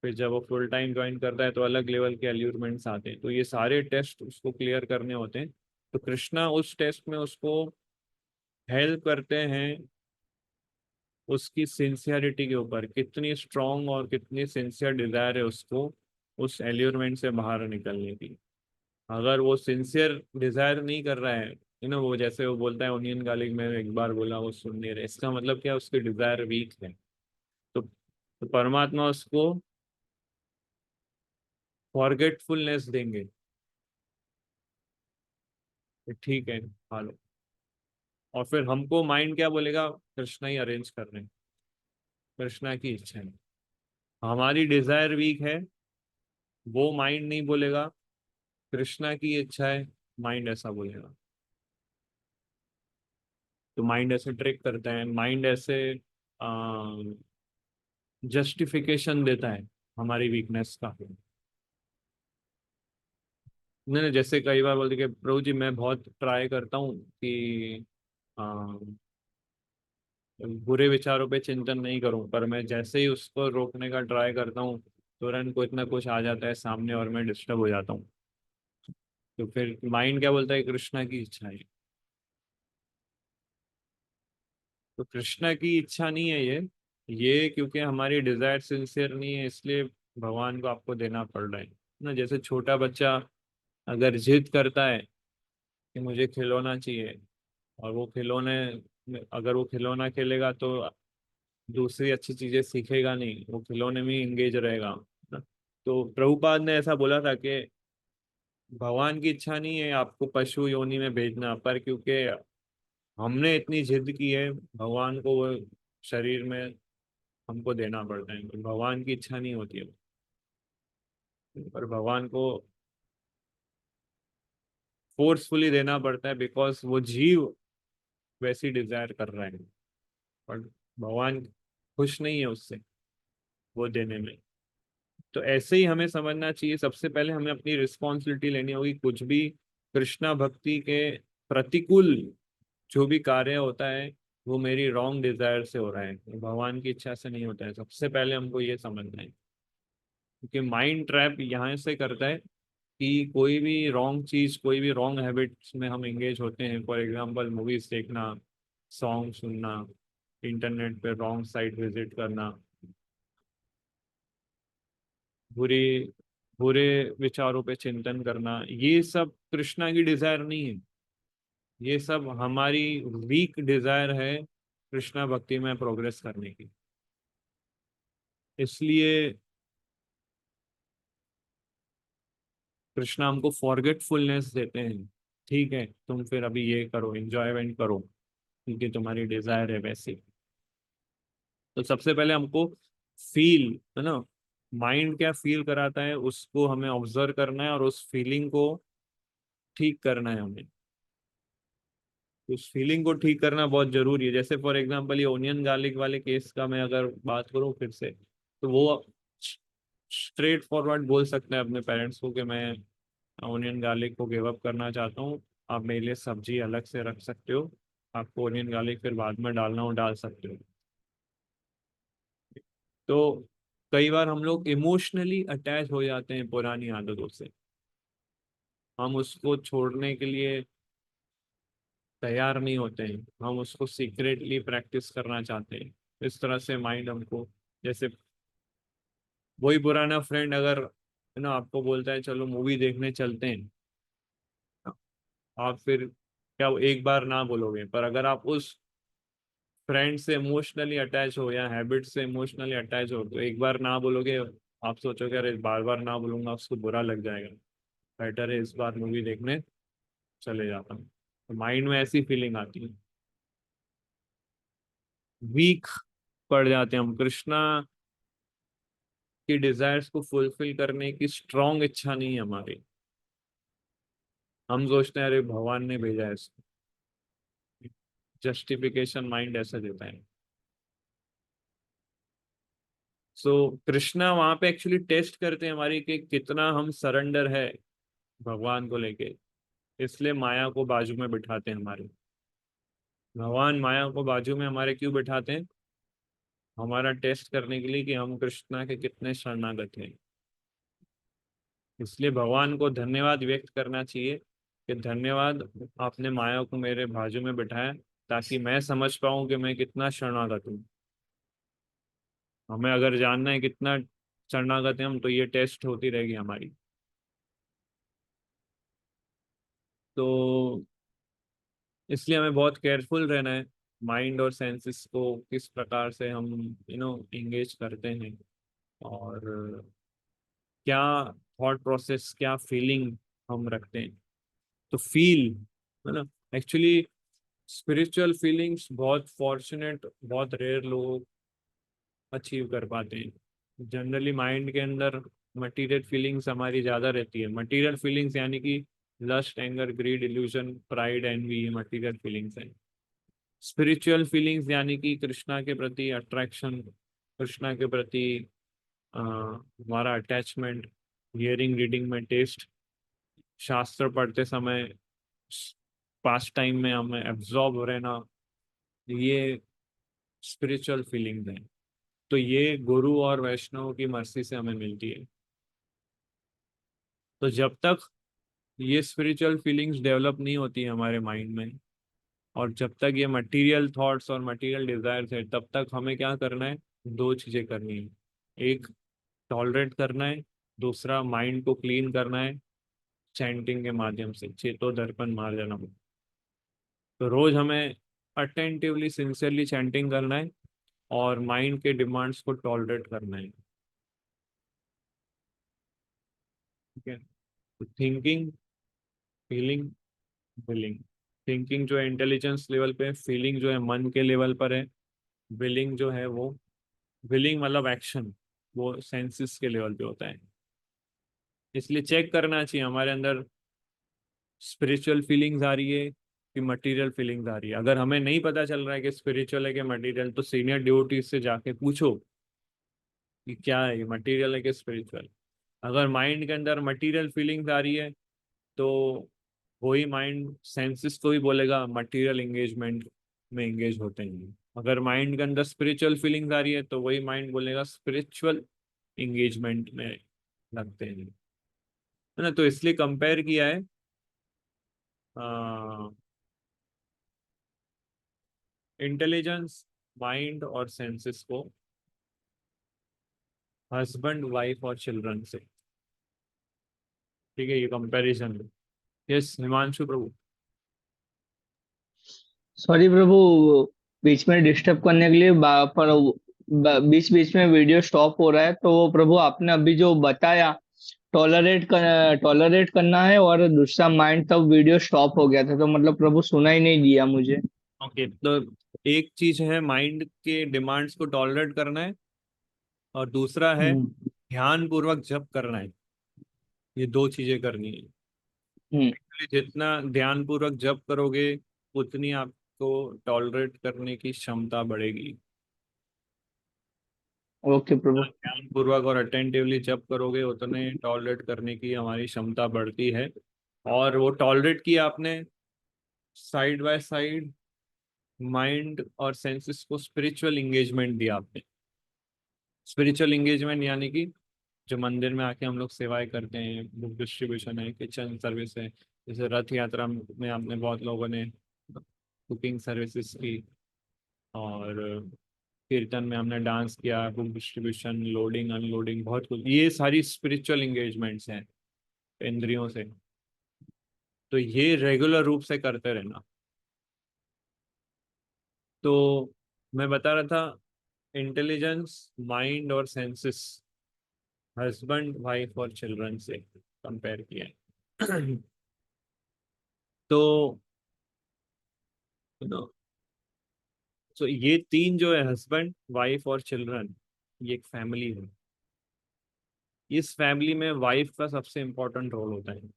फिर जब वो फुल टाइम ज्वाइन करता है तो अलग लेवल के एल्यूरमेंट्स आते हैं, तो ये सारे टेस्ट उसको क्लियर करने होते हैं। तो कृष्णा उस टेस्ट में उसको हेल्प करते हैं उसकी सिंसियरिटी के ऊपर, कितनी स्ट्रांग और कितनी सिंसियर डिजायर है उसको उस एल्यूरमेंट से बाहर निकलने की। अगर वो सिंसियर डिजायर नहीं कर रहा है, वो जैसे वो बोलता है ओनियन गार्लिक में एक बार बोला वो सुन नहीं रहे, इसका मतलब क्या, उसकी डिजायर वीक है। तो परमात्मा उसको फॉरगेटफुलनेस देंगे कि ठीक है खा लो। और फिर हमको माइंड क्या बोलेगा, कृष्णा ही अरेंज कर रहे हैं, कृष्णा की इच्छा है। हमारी डिजायर वीक है, वो माइंड नहीं बोलेगा कृष्णा की इच्छा है, माइंड ऐसा बोलेगा। तो माइंड ऐसे ट्रिक करता है, माइंड ऐसे जस्टिफिकेशन देता है हमारी वीकनेस का। नहीं नहीं, जैसे कई बार बोलते कि प्रभु जी मैं बहुत ट्राई करता हूँ कि बुरे विचारों पे चिंतन नहीं करूं, पर मैं जैसे ही उसको रोकने का ट्राई करता हूँ तुरंत कुछ ना कुछ आ जाता है सामने और मैं डिस्टर्ब हो जाता हूँ। तो फिर माइंड क्या बोलता है, कृष्णा की इच्छा है। तो कृष्णा की इच्छा नहीं है ये क्योंकि हमारी डिजायर सिंसियर नहीं है, इसलिए भगवान को आपको देना पड़ रहा है ना। जैसे छोटा बच्चा अगर जिद करता है कि मुझे खिलौना चाहिए, और वो खिलौने, अगर वो खिलौना खेलेगा तो दूसरी अच्छी चीजें सीखेगा नहीं, वो खिलौने में इंगेज रहेगा ना। तो प्रभुपाद ने ऐसा बोला था कि भगवान की इच्छा नहीं है आपको पशु योनि में भेजना, पर क्योंकि हमने इतनी जिद की है भगवान को वो शरीर में हमको देना पड़ता है। तो भगवान की इच्छा नहीं होती है, पर भगवान को फोर्सफुली देना पड़ता है बिकॉज वो जीव वैसी डिजायर कर रहा है, पर भगवान खुश नहीं है उससे वो देने में। तो ऐसे ही हमें समझना चाहिए, सबसे पहले हमें अपनी रिस्पॉन्सिबिलिटी लेनी होगी। कुछ भी कृष्णा भक्ति के प्रतिकूल जो भी कार्य होता है वो मेरी रॉन्ग डिजायर से हो रहा है, भगवान की इच्छा से नहीं होता है। सबसे पहले हमको ये समझना है, क्योंकि माइंड ट्रैप यहाँ से करता है कि कोई भी रॉन्ग चीज, कोई भी रॉन्ग हैबिट्स में हम एंगेज होते हैं। फॉर एग्जांपल मूवीज देखना, सॉन्ग सुनना, इंटरनेट पे रॉन्ग साइट विजिट करना, बुरे बुरे विचारों पे चिंतन करना, ये सब कृष्णा की डिजायर नहीं है। ये सब हमारी वीक डिजायर है कृष्णा भक्ति में प्रोग्रेस करने की। इसलिए कृष्णा हमको फॉरगेटफुलनेस देते हैं, ठीक है तुम फिर अभी ये करो, एंजॉयमेंट करो, क्योंकि तुम्हारी डिजायर है वैसी। तो सबसे पहले हमको फील, है ना, माइंड क्या फील कराता है उसको हमें ऑब्जर्व करना है और उस फीलिंग को ठीक करना है हमें। उस फीलिंग को ठीक करना बहुत जरूरी है। जैसे फॉर एग्जांपल ये ओनियन गार्लिक वाले केस का मैं अगर बात करूं फिर से, तो वो स्ट्रेट फॉरवर्ड बोल सकते हैं अपने पेरेंट्स को कि मैं ओनियन गार्लिक को गिव अप करना चाहता हूँ, आप मेरे लिए सब्जी अलग से रख सकते हो, आपको ओनियन गार्लिक फिर बाद में डालना हो डाल सकते हो। तो कई बार हम लोग इमोशनली अटैच हो जाते हैं पुरानी आदतों से, हम उसको छोड़ने के लिए तैयार नहीं होते हैं, हम उसको सीक्रेटली प्रैक्टिस करना चाहते हैं। इस तरह से माइंड हमको, जैसे वही पुराना फ्रेंड अगर आपको बोलता है चलो मूवी देखने चलते हैं, आप फिर क्या एक बार ना बोलोगे, पर अगर आप उस फ्रेंड से इमोशनली अटैच हो या हैबिट से इमोशनली अटैच हो तो एक बार ना बोलोगे, आप सोचोगे अरे बार बार ना बोलूंगा उसको बुरा लग जाएगा, बेटर है इस बार मूवी देखने चले जाता हूँ। तो माइंड में ऐसी फीलिंग आती है, वीक पड़ जाते हैं हम। कृष्णा की डिजायर्स को फुलफिल करने की स्ट्रांग इच्छा नहीं है हमारी, हम सोचते हैं अरे भगवान ने भेजा है इसको, जस्टिफिकेशन माइंड ऐसा देता है। सो कृष्णा वहां पे एक्चुअली टेस्ट करते हैं हमारी कि कितना हम सरेंडर है भगवान को लेके, इसलिए माया को बाजू में बिठाते हैं हमारे। भगवान माया को बाजू में हमारे क्यों बिठाते हैं, हमारा टेस्ट करने के लिए कि हम कृष्णा के कितने शरणागत हैं। इसलिए भगवान को धन्यवाद व्यक्त करना चाहिए कि धन्यवाद आपने माया को मेरे बाजू में बिठाया, ताकि मैं समझ पाऊं कि मैं कितना शरणागत हूँ। हमें अगर जानना है कितना शरणागत है हम, तो ये टेस्ट होती रहेगी हमारी। तो इसलिए हमें बहुत केयरफुल रहना है, माइंड और सेंसेस को किस प्रकार से हम एंगेज करते हैं, और क्या थॉट प्रोसेस, क्या फीलिंग हम रखते हैं। तो फील, है ना, एक्चुअली स्पिरिचुअल फीलिंग्स बहुत फॉर्चुनेट, बहुत रेयर लोग अचीव कर पाते हैं। जनरली माइंड के अंदर मटीरियल फीलिंग्स हमारी ज़्यादा रहती है। मटीरियल फीलिंग्स यानी कि lust, anger, greed, illusion, pride, envy, ये मटीरियल फीलिंग्स हैं। स्पिरिचुअल फीलिंग्स यानी कि कृष्णा के प्रति अट्रैक्शन, कृष्णा के प्रति हमारा अटैचमेंट, हियरिंग रीडिंग में टेस्ट, शास्त्र पढ़ते समय पास टाइम में हमें एब्जॉर्ब रहना, ये स्पिरिचुअल फीलिंग्स हैं। तो ये गुरु और वैष्णव की मर्जी से हमें मिलती है। तो जब तक ये स्पिरिचुअल फीलिंग्स डेवलप नहीं होती है हमारे माइंड में, और जब तक ये मटेरियल थॉट्स और मटेरियल डिजायर्स है, तब तक हमें क्या करना है? दो चीजें करनी है। एक, टॉलरेट करना है। दूसरा, माइंड को क्लीन करना है चैंटिंग के माध्यम से, चेतो दर्पण मार्जनम। तो रोज हमें अटेंटिवली सिंसियरली चैंटिंग करना है और माइंड के डिमांड्स को टॉलरेट करना है। ठीक है। तो थिंकिंग, फीलिंग, विलिंग। थिंकिंग जो है इंटेलिजेंस लेवल पे, फीलिंग जो है मन के लेवल पर है, विलिंग जो है वो, विलिंग मतलब एक्शन, वो सेंसेस के लेवल पे होता है। इसलिए चेक करना चाहिए हमारे अंदर स्पिरिचुअल फीलिंग्स आ रही है कि मटेरियल फीलिंग्स आ रही है। अगर हमें नहीं पता चल रहा है कि स्पिरिचुअल है कि मटेरियल, तो सीनियर डिवोटीज से जाके पूछो कि क्या है, ये मटेरियल है कि स्पिरिचुअल। अगर माइंड के अंदर मटेरियल फीलिंग्स आ रही है, तो वही माइंड सेंसेस को ही बोलेगा मटेरियल एंगेजमेंट में एंगेज होते हैं। अगर माइंड के अंदर स्पिरिचुअल फीलिंग्स आ रही है, तो वही माइंड बोलेगा स्पिरिचुअल एंगेजमेंट में लगते हैं। है ना? तो इसलिए कंपेयर किया है इंटेलिजेंस, माइंड और सेंसेस को हस्बैंड, वाइफ और चिल्ड्रन से। ठीक है, ये कंपैरिजन है। यस, हिमांशु प्रभु। सॉरी प्रभु, बीच में डिस्टर्ब करने के लिए पर बीच बीच में वीडियो स्टॉप हो रहा है। तो प्रभु आपने अभी जो बताया, टॉलरेट करना है, और दूसरा माइंड, तब वीडियो स्टॉप हो गया था, तो मतलब प्रभु सुना ही नहीं दिया मुझे। ओके, तो एक चीज है माइंड के डिमांड्स को टॉलरेट करना है, और दूसरा है हम्म। ध्यान पूर्वक जप करना है। ये दो चीजें करनी है। हम्म। जितना ध्यान पूर्वक जप करोगे, उतनी आपको टॉलरेट करने की क्षमता बढ़ेगी। ओके प्रभु। ध्यान पूर्वक और अटेंटिवली जप करोगे, उतने टॉलरेट करने की हमारी क्षमता बढ़ती है। और वो टॉलरेट किया आपने, साइड बाय साइड माइंड और सेंसेस को स्पिरिचुअल इंगेजमेंट दिया आपने। स्पिरिचुअल इंगेजमेंट यानी कि जो मंदिर में आके हम लोग सेवाएं करते हैं, बुक डिस्ट्रीब्यूशन है, किचन सर्विस है। जैसे रथ यात्रा में आपने बहुत लोगों ने कुकिंग सर्विसेज की, और कीर्तन में हमने डांस किया, बुक डिस्ट्रीब्यूशन, लोडिंग अनलोडिंग, बहुत कुछ। ये सारी स्पिरिचुअल इंगेजमेंट्स हैं इंद्रियों से। तो ये रेगुलर रूप से करते रहना। तो मैं बता रहा था इंटेलिजेंस, माइंड और सेंसेस, हस्बैंड, वाइफ और चिल्ड्रन से कंपेयर किया है। तो तो ये तीन जो है, हस्बैंड, वाइफ और चिल्ड्रन, ये एक फैमिली है। इस फैमिली में वाइफ का सबसे इंपॉर्टेंट रोल होता है।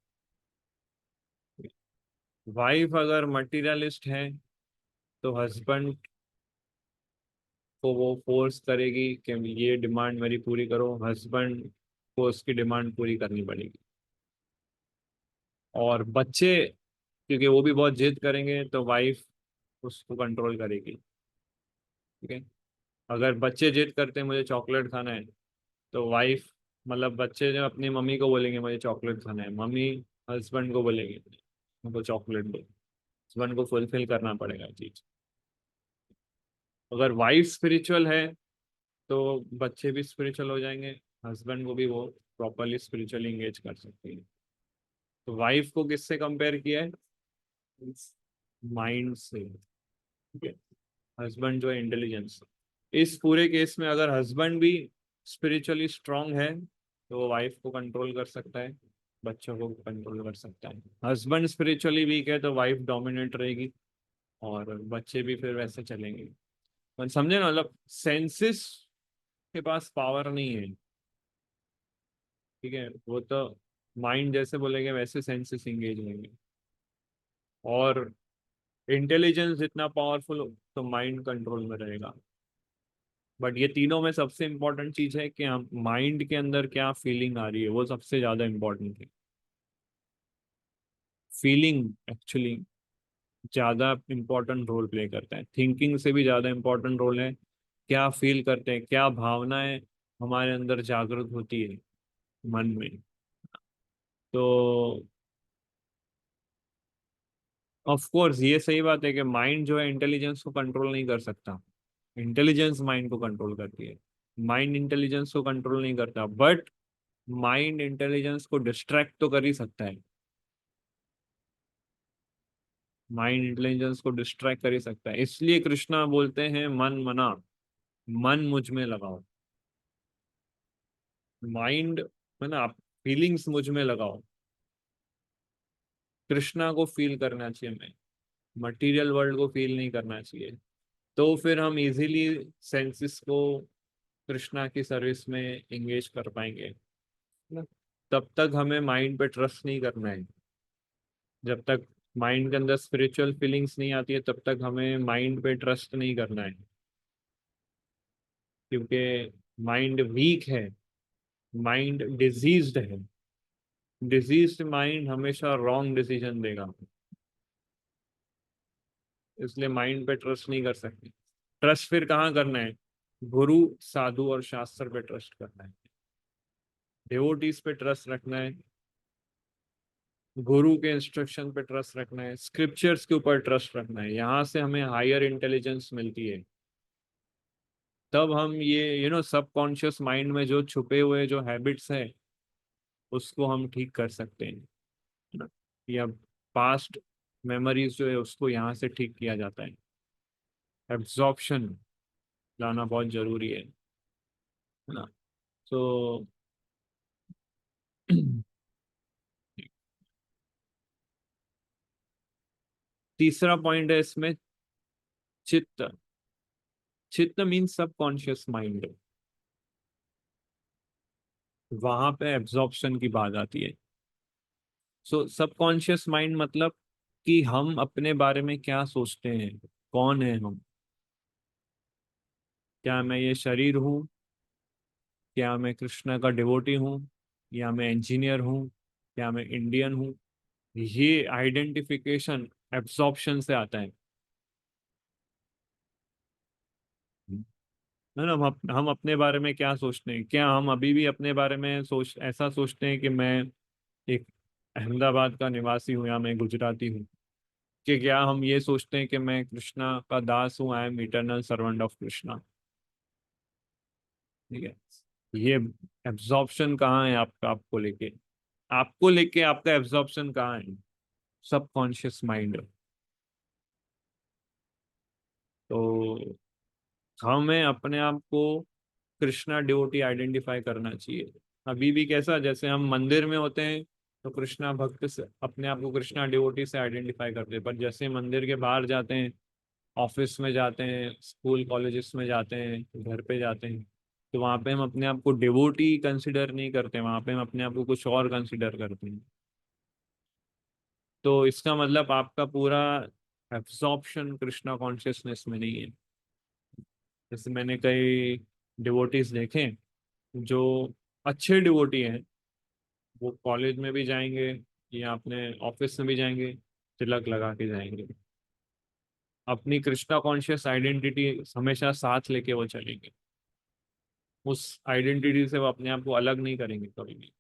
वाइफ अगर मटीरियलिस्ट है, तो हस्बैंड को वो फोर्स करेगी कि ये डिमांड मेरी पूरी करो। हस्बैंड को उसकी डिमांड पूरी करनी पड़ेगी। और बच्चे, क्योंकि वो भी बहुत जिद करेंगे, तो वाइफ उसको कंट्रोल करेगी। ठीक है। अगर बच्चे जिद करते हैं मुझे चॉकलेट खाना है, तो वाइफ, मतलब बच्चे जो अपनी मम्मी को बोलेंगे मुझे चॉकलेट खाना है, मम्मी हस्बैंड को बोलेंगे उनको चॉकलेट दो। हस्बैंड को फुलफिल करना पड़ेगा चीज। अगर वाइफ स्पिरिचुअल है, तो बच्चे भी स्पिरिचुअल हो जाएंगे, हस्बैंड को भी वो प्रॉपरली स्पिरिचुअली इंगेज कर सकती है। तो वाइफ को किससे कंपेयर किया है? माइंड से। ठीक है। हस्बैंड जो है इंटेलिजेंस। इस पूरे केस में अगर हस्बैंड भी स्पिरिचुअली स्ट्रांग है, तो वो वाइफ को कंट्रोल कर सकता है, बच्चों को कंट्रोल कर सकता है। हस्बैंड स्पिरिचुअली वीक है, तो वाइफ डोमिनेट रहेगी, और बच्चे भी फिर वैसे चलेंगे। पर समझे ना, मतलब सेंसेस के पास पावर नहीं है। ठीक है, वो तो माइंड जैसे बोलेंगे वैसे सेंसेस इंगेज होंगे। और इंटेलिजेंस जितना पावरफुल हो, तो माइंड कंट्रोल में रहेगा। बट ये तीनों में सबसे इम्पोर्टेंट चीज है कि हम माइंड के अंदर क्या फीलिंग आ रही है, वो सबसे ज्यादा इम्पोर्टेंट है। फीलिंग एक्चुअली ज्यादा इम्पोर्टेंट रोल प्ले करता है, थिंकिंग से भी ज्यादा इम्पोर्टेंट रोल है। क्या फील करते हैं, क्या भावनाएं हमारे अंदर जागृत होती है मन में। तो ऑफ कोर्स ये सही बात है कि माइंड जो है इंटेलिजेंस को कंट्रोल नहीं कर सकता, इंटेलिजेंस माइंड को कंट्रोल करती है। माइंड इंटेलिजेंस को कंट्रोल नहीं करता, बट माइंड इंटेलिजेंस को डिस्ट्रैक्ट तो कर ही सकता है। माइंड इंटेलिजेंस को डिस्ट्रैक्ट कर ही सकता है, इसलिए कृष्णा बोलते हैं मन मना, मन मुझ में लगाओ। माइंड है ना, आप फीलिंग्स मुझ में लगाओ। कृष्णा को फील करना चाहिए हमें, मटेरियल वर्ल्ड को फील नहीं करना चाहिए। तो फिर हम इजीली सेंसेस को कृष्णा की सर्विस में एंगेज कर पाएंगे ना। तब तक हमें माइंड पे ट्रस्ट नहीं करना है। जब तक माइंड के अंदर स्पिरिचुअल फीलिंग्स नहीं आती है तब तक हमें माइंड पे ट्रस्ट नहीं करना है, क्योंकि माइंड वीक है, माइंड डिजीज्ड है। डिजीज्ड माइंड हमेशा रॉन्ग डिसीजन देगा, इसलिए माइंड पे ट्रस्ट नहीं कर सकते। ट्रस्ट फिर कहाँ करना है? गुरु, साधु और शास्त्र पे ट्रस्ट करना है, डिवोटीज पे ट्रस्ट रखना है, गुरु के इंस्ट्रक्शन पे ट्रस्ट रखना है, स्क्रिप्चर्स के ऊपर ट्रस्ट रखना है। यहाँ से हमें हायर इंटेलिजेंस मिलती है। तब हम ये सबकॉन्शियस माइंड में जो छुपे हुए जो हैबिट्स है उसको हम ठीक कर सकते हैं, है ना। या पास्ट मेमोरीज जो है उसको यहाँ से ठीक किया जाता है। एब्जॉर्प्शन लाना बहुत जरूरी है ना। तो तीसरा पॉइंट है इसमें, चित्त। चित्त मीन्स सबकॉन्शियस माइंड, वहां पे एब्जॉर्प्शन की बात आती है। सो सबकॉन्शियस माइंड मतलब कि हम अपने बारे में क्या सोचते हैं, कौन है हम। क्या मैं ये शरीर हूँ, क्या मैं कृष्ण का डिवोटी हूँ, या मैं इंजीनियर हूँ, क्या मैं इंडियन हूँ। ये आइडेंटिफिकेशन एब्जॉर्प्शन से आता है ना। हम अपने बारे में क्या सोचते हैं, क्या हम अभी भी अपने बारे में ऐसा सोचते हैं कि मैं एक अहमदाबाद का निवासी हूँ या मैं गुजराती हूँ? कि क्या हम ये सोचते हैं कि मैं कृष्णा का दास हूँ, I am eternal servant of Krishna? ठीक है। ये एब्जॉर्प्शन कहाँ है आपका, आपको लेके आपका एब्जॉर्प्शन कहाँ है? Subconscious mind. तो हमें अपने आप को कृष्णा डिवोटी आइडेंटिफाई करना चाहिए। अभी भी कैसा, जैसे हम मंदिर में होते हैं तो कृष्णा भक्त से अपने आप को कृष्णा डिवोटी से आइडेंटिफाई करते हैं, पर जैसे मंदिर के बाहर जाते हैं, ऑफिस में जाते हैं, स्कूल कॉलेजेस में जाते हैं, घर पे जाते हैं, तो वहाँ पे हम अपने आप को डिवोटी कंसिडर नहीं करते, वहाँ पे हम अपने आप को कुछ और कंसिडर करते हैं। तो इसका मतलब आपका पूरा एब्जॉर्प्शन कृष्णा कॉन्शियसनेस में नहीं है। जैसे मैंने कई डिवोटीज देखे जो अच्छे डिवोटी हैं, वो कॉलेज में भी जाएंगे या अपने ऑफिस में भी जाएंगे, तिलक लगा के जाएंगे, अपनी कृष्णा कॉन्शियस आइडेंटिटी हमेशा साथ लेके वो चलेंगे। उस आइडेंटिटी से वो अपने आप को अलग नहीं करेंगे कभी भी।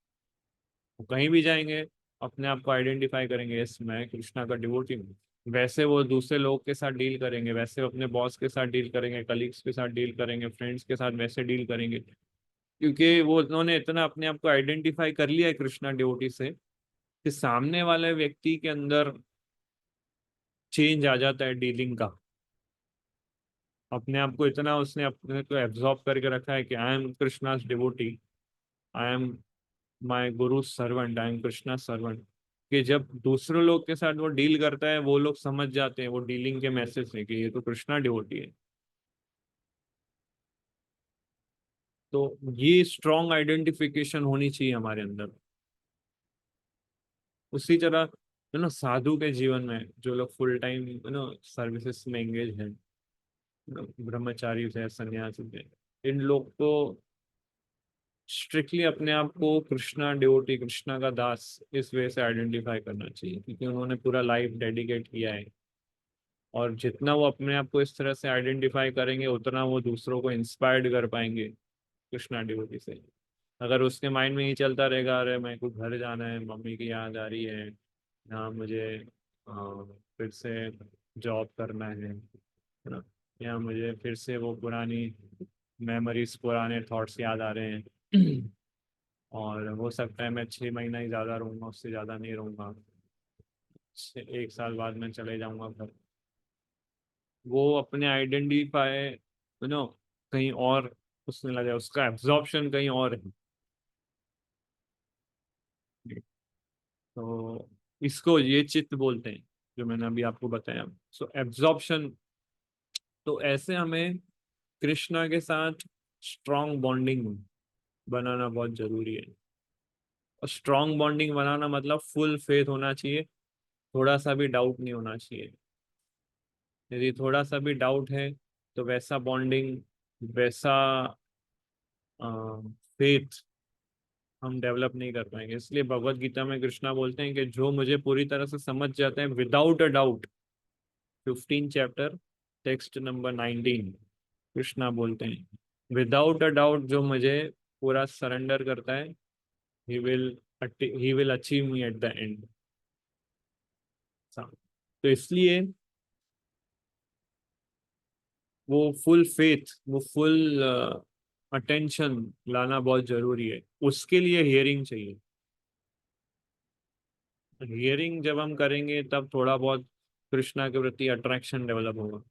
वो कहीं भी जाएंगे अपने आप को आइडेंटिफाई करेंगे, यस मैं कृष्णा का डिवोटी हूँ। वैसे वो दूसरे लोग के साथ डील करेंगे, वैसे वो अपने बॉस के साथ डील करेंगे, कलीग्स के साथ डील करेंगे, फ्रेंड्स के साथ वैसे डील करेंगे, क्योंकि वो उन्होंने इतना अपने आप को आइडेंटिफाई कर लिया है कृष्णा डिवोटी से कि सामने वाले व्यक्ति के अंदर चेंज आ जाता है डीलिंग का। अपने आप को इतना उसने अपने को एब्जॉर्ब करके रखा है कि I am Krishna's devotee, I am my guru servant, I am Krishna servant, कि जब दूसरे लोग के साथ वो डील करता है वो लोग समझ जाते हैं वो डीलिंग के मैसेज से कि ये तो कृष्णा डिवोटी है। तो ये स्ट्रॉन्ग आइडेंटिफिकेशन होनी चाहिए हमारे अंदर। उसी तरह साधु के जीवन में जो लोग फुल टाइम सर्विसेज में एंगेज हैं, ब्रह्मचारी है, सन्यासी है, इन लोग को स्ट्रिक्टली अपने आप को कृष्णा डिवोटी, कृष्णा का दास इस वे से आइडेंटिफाई करना चाहिए, क्योंकि उन्होंने पूरा लाइफ डेडिकेट किया है। और जितना वो अपने आप को इस तरह से आइडेंटिफाई करेंगे उतना वो दूसरों को इंस्पायर्ड कर पाएंगे कृष्णा डिवोटी से। अगर उसके माइंड में ही चलता रहेगा, अरे मेरे को घर जाना है, मम्मी की याद आ रही है, यहाँ मुझे फिर से जॉब करना है ना, या मुझे फिर से वो पुरानी मेमोरीज, पुराने थॉट्स याद आ रहे हैं और हो सकता है मैं 6 महीना ही ज़्यादा रहूँगा, उससे ज़्यादा नहीं रहूँगा, 1 साल बाद मैं चले जाऊँगा घर। वो अपने आइडेंटिफाई कहीं और उसने लगा, उसका एब्जॉर्प्शन कहीं और है। तो इसको ये चित्त बोलते हैं, जो मैंने अभी आपको बताया। सो एब्जॉर्प्शन, तो ऐसे हमें कृष्णा के साथ स्ट्रॉन्ग बॉन्डिंग बनाना बहुत जरूरी है। और स्ट्रॉन्ग बॉन्डिंग बनाना मतलब फुल फेथ होना चाहिए, थोड़ा सा भी डाउट नहीं होना चाहिए। यदि थोड़ा सा भी डाउट है तो वैसा बॉन्डिंग, वैसा फेथ हम डेवलप नहीं कर पाएंगे। इसलिए भगवत गीता में कृष्णा बोलते हैं कि जो मुझे पूरी तरह से समझ जाते हैं without a doubt, 15 chapter text number 19, Krishna बोलते हैं विदाउट अ डाउट जो मुझे पूरा सरेंडर करता है, he will he will achieve me at the end. तो इसलिए वो फुल फेथ, वो फुल अटेंशन लाना बहुत जरूरी है। उसके लिए हियरिंग चाहिए। हियरिंग जब हम करेंगे तब थोड़ा बहुत कृष्णा के प्रति अट्रैक्शन डेवलप होगा।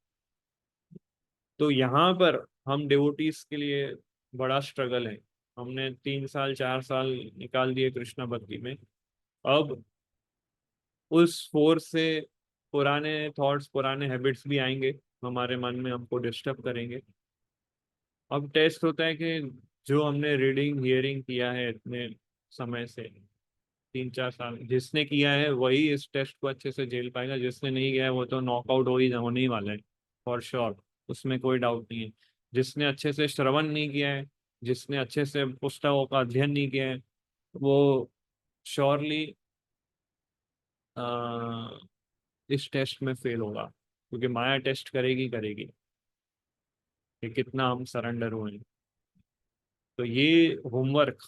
तो यहाँ पर हम डिवोटीज के लिए बड़ा स्ट्रगल है। हमने 3 साल 4 साल निकाल दिए कृष्णा भक्ति में। अब उस फोर्स से पुराने थॉट्स, पुराने हैबिट्स भी आएंगे हमारे मन में, हमको डिस्टर्ब करेंगे। अब टेस्ट होता है कि जो हमने रीडिंग हियरिंग किया है इतने समय से, 3 4 साल, जिसने किया है वही इस टेस्ट को अच्छे से झेल पाएगा। जिसने नहीं किया है वो तो नॉकआउट होने ही वाला है फॉर श्योर, उसमें कोई डाउट नहीं है। जिसने अच्छे से श्रवण नहीं किया है, जिसने अच्छे से पुस्तकों का अध्ययन नहीं किया है, वो श्योरली इस टेस्ट में फेल होगा, क्योंकि माया टेस्ट करेगी करेगी कि कितना हम सरेंडर हुए हैं। तो ये होमवर्क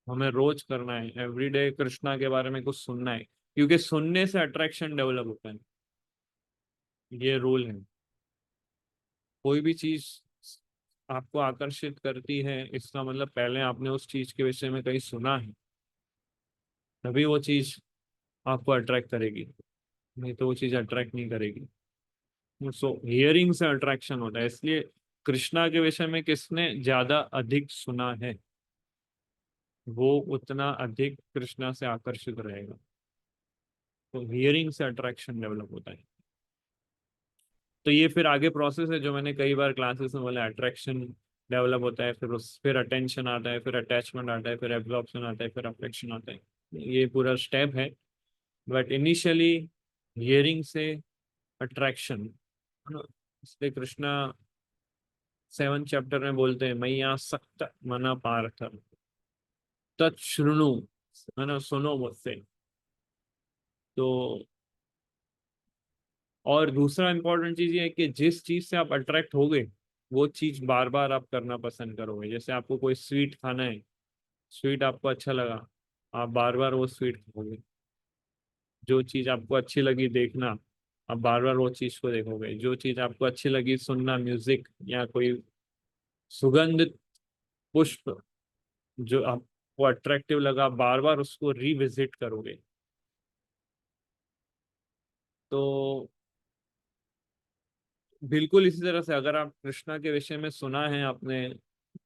हमें रोज करना है, एवरीडे कृष्णा के बारे में कुछ सुनना है, क्योंकि सुनने से अट्रैक्शन डेवलप होता है। ये रूल है। कोई भी चीज आपको आकर्षित करती है, इसका मतलब पहले आपने उस चीज के विषय में कहीं सुना है, तभी वो चीज आपको अट्रैक्ट करेगी, नहीं तो वो चीज अट्रैक्ट नहीं करेगी। सो हियरिंग से अट्रैक्शन होता है। इसलिए कृष्णा के विषय में किसने ज्यादा अधिक सुना है, वो उतना अधिक कृष्णा से आकर्षित रहेगा। तो हियरिंग से अट्रैक्शन डेवलप होता है। तो ये फिर आगे प्रोसेस है जो मैंने कई बार क्लासेस में बोला, अट्रैक्शन डेवलप होता है, फिर अटेंशन आता है, फिर अटैचमेंट आता है, फिर एब्जॉर्प्शन आता है, फिर अफेक्शन आता है। ये पूरा स्टेप है। बट इनिशियली हियरिंग से अट्रैक्शन, है ना। इसलिए कृष्णा 7 चैप्टर में बोलते हैं, मैया सक्त मना पार्थ तत्शृणु, है ना, सुनो मुझसे। तो और दूसरा इंपॉर्टेंट चीज ये है कि जिस चीज से आप अट्रैक्ट हो गए वो चीज बार बार आप करना पसंद करोगे। जैसे आपको कोई स्वीट खाना है, स्वीट आपको अच्छा लगा, आप बार बार वो स्वीट खाओगे। जो चीज आपको अच्छी लगी देखना, आप बार बार वो चीज को देखोगे। जो चीज आपको अच्छी लगी सुनना, म्यूजिक या कोई सुगंधित पुष्प जो आपको अट्रैक्टिव लगा, बार बार उसको रिविजिट करोगे। तो बिल्कुल इसी तरह से अगर आप कृष्णा के विषय में सुना है आपने,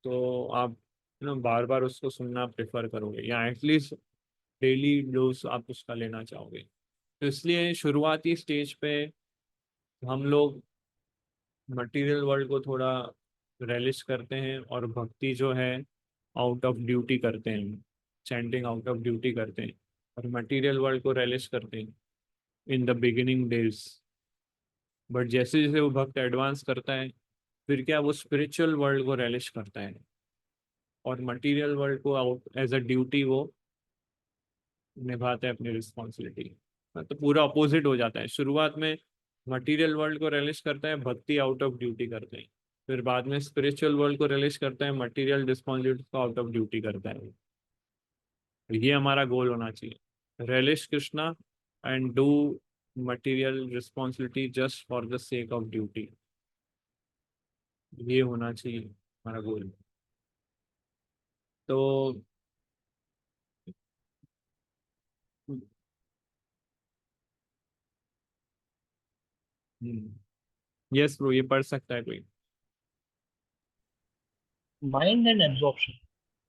तो आप बार बार उसको सुनना प्रेफर करोगे, या एटलीस्ट डेली डोज आप उसका लेना चाहोगे। तो इसलिए शुरुआती स्टेज पे हम लोग मटेरियल वर्ल्ड को थोड़ा रेलिश करते हैं, और भक्ति जो है आउट ऑफ ड्यूटी करते हैं, चैंटिंग आउट ऑफ ड्यूटी करते हैं, और मटेरियल वर्ल्ड को रेलिश करते हैं in the beginning days. But जैसे जैसे वो भक्त एडवांस करता है, फिर क्या, वो स्पिरिचुअल वर्ल्ड को रेलिश करता है और मटेरियल वर्ल्ड को आउट एज अ ड्यूटी वो निभाता है अपनी रिस्पॉन्सिबिलिटी। तो पूरा अपोजिट हो जाता है। शुरुआत में मटेरियल वर्ल्ड को रिलीज करता है, भक्ति आउट ऑफ ड्यूटी करते हैं। फिर बाद में स्पिरिचुअल वर्ल्ड को रिलीज करता है, मटेरियल रिस्पॉन्सिबिलिटी को आउट ऑफ ड्यूटी करता है। तो ये हमारा गोल होना चाहिए, release Krishna and do material responsibility just for the sake of duty. ये होना चाहिए हमारा गोल। तो यस ब्रो, ये पढ़ सकता है कोई? Mind and absorption.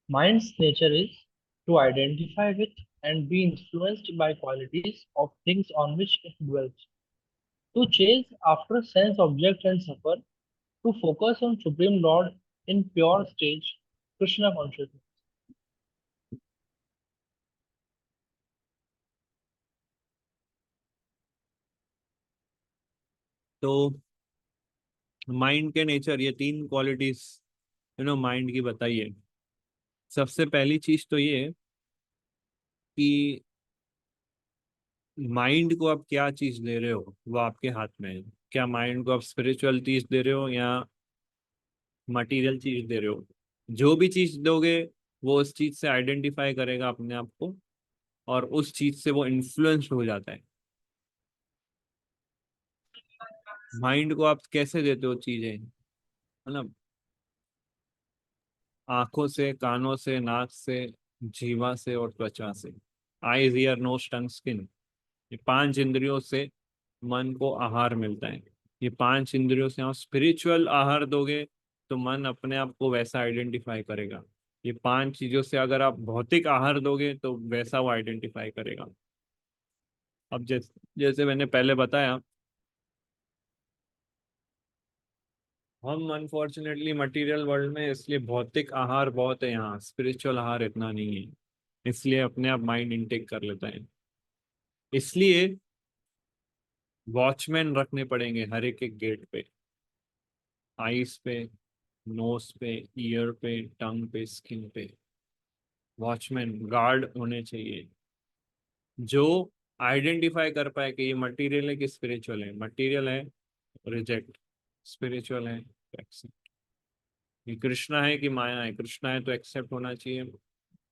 Mind's nature is to identify with and be influenced by qualities of things on which it dwells, to chase after sense objects and suffer, to focus on Supreme Lord in pure stage, Krishna consciousness. तो mind के nature, ये 3 qualities mind की बताइए। सबसे पहली चीज तो ये कि माइंड को आप क्या चीज दे रहे हो वो आपके हाथ में है। क्या माइंड को आप स्पिरिचुअल चीज दे रहे हो या मटेरियल चीज दे रहे हो? जो भी चीज दोगे वो उस चीज से आइडेंटिफाई करेगा अपने आप को, और उस चीज से वो इन्फ्लुएंस हो जाता है। माइंड को आप कैसे देते हो चीजें, मतलब आंखों से, कानों से, नाक से, जीवा से और त्वचा से। आईज, ईयर, नोज, टंग, स्किन, ये 5 इंद्रियों से मन को आहार मिलता है। ये 5 इंद्रियों से आप स्पिरिचुअल आहार दोगे तो मन अपने आप को वैसा आइडेंटिफाई करेगा। ये 5 चीजों से अगर आप भौतिक आहार दोगे तो वैसा वो आइडेंटिफाई करेगा। अब जैसे जैसे मैंने पहले बताया, हम अनफॉर्चुनेटली मटेरियल वर्ल्ड में, इसलिए भौतिक आहार बहुत है, यहाँ स्पिरिचुअल आहार इतना नहीं है, इसलिए अपने आप माइंड इनटेक कर लेता है। इसलिए वॉचमैन रखने पड़ेंगे हर एक एक गेट पे, आईज पे, नोज पे, ईयर पे, टंग पे, स्किन पे। वॉचमैन, गार्ड होने चाहिए जो आइडेंटिफाई कर पाए कि ये मटेरियल है कि स्पिरिचुअल है। मटेरियल है रिजेक्ट, स्पिरिचुअल है तो एक्सेप्ट। ये कृष्णा है कि माया है? कृष्णा है तो एक्सेप्ट होना चाहिए,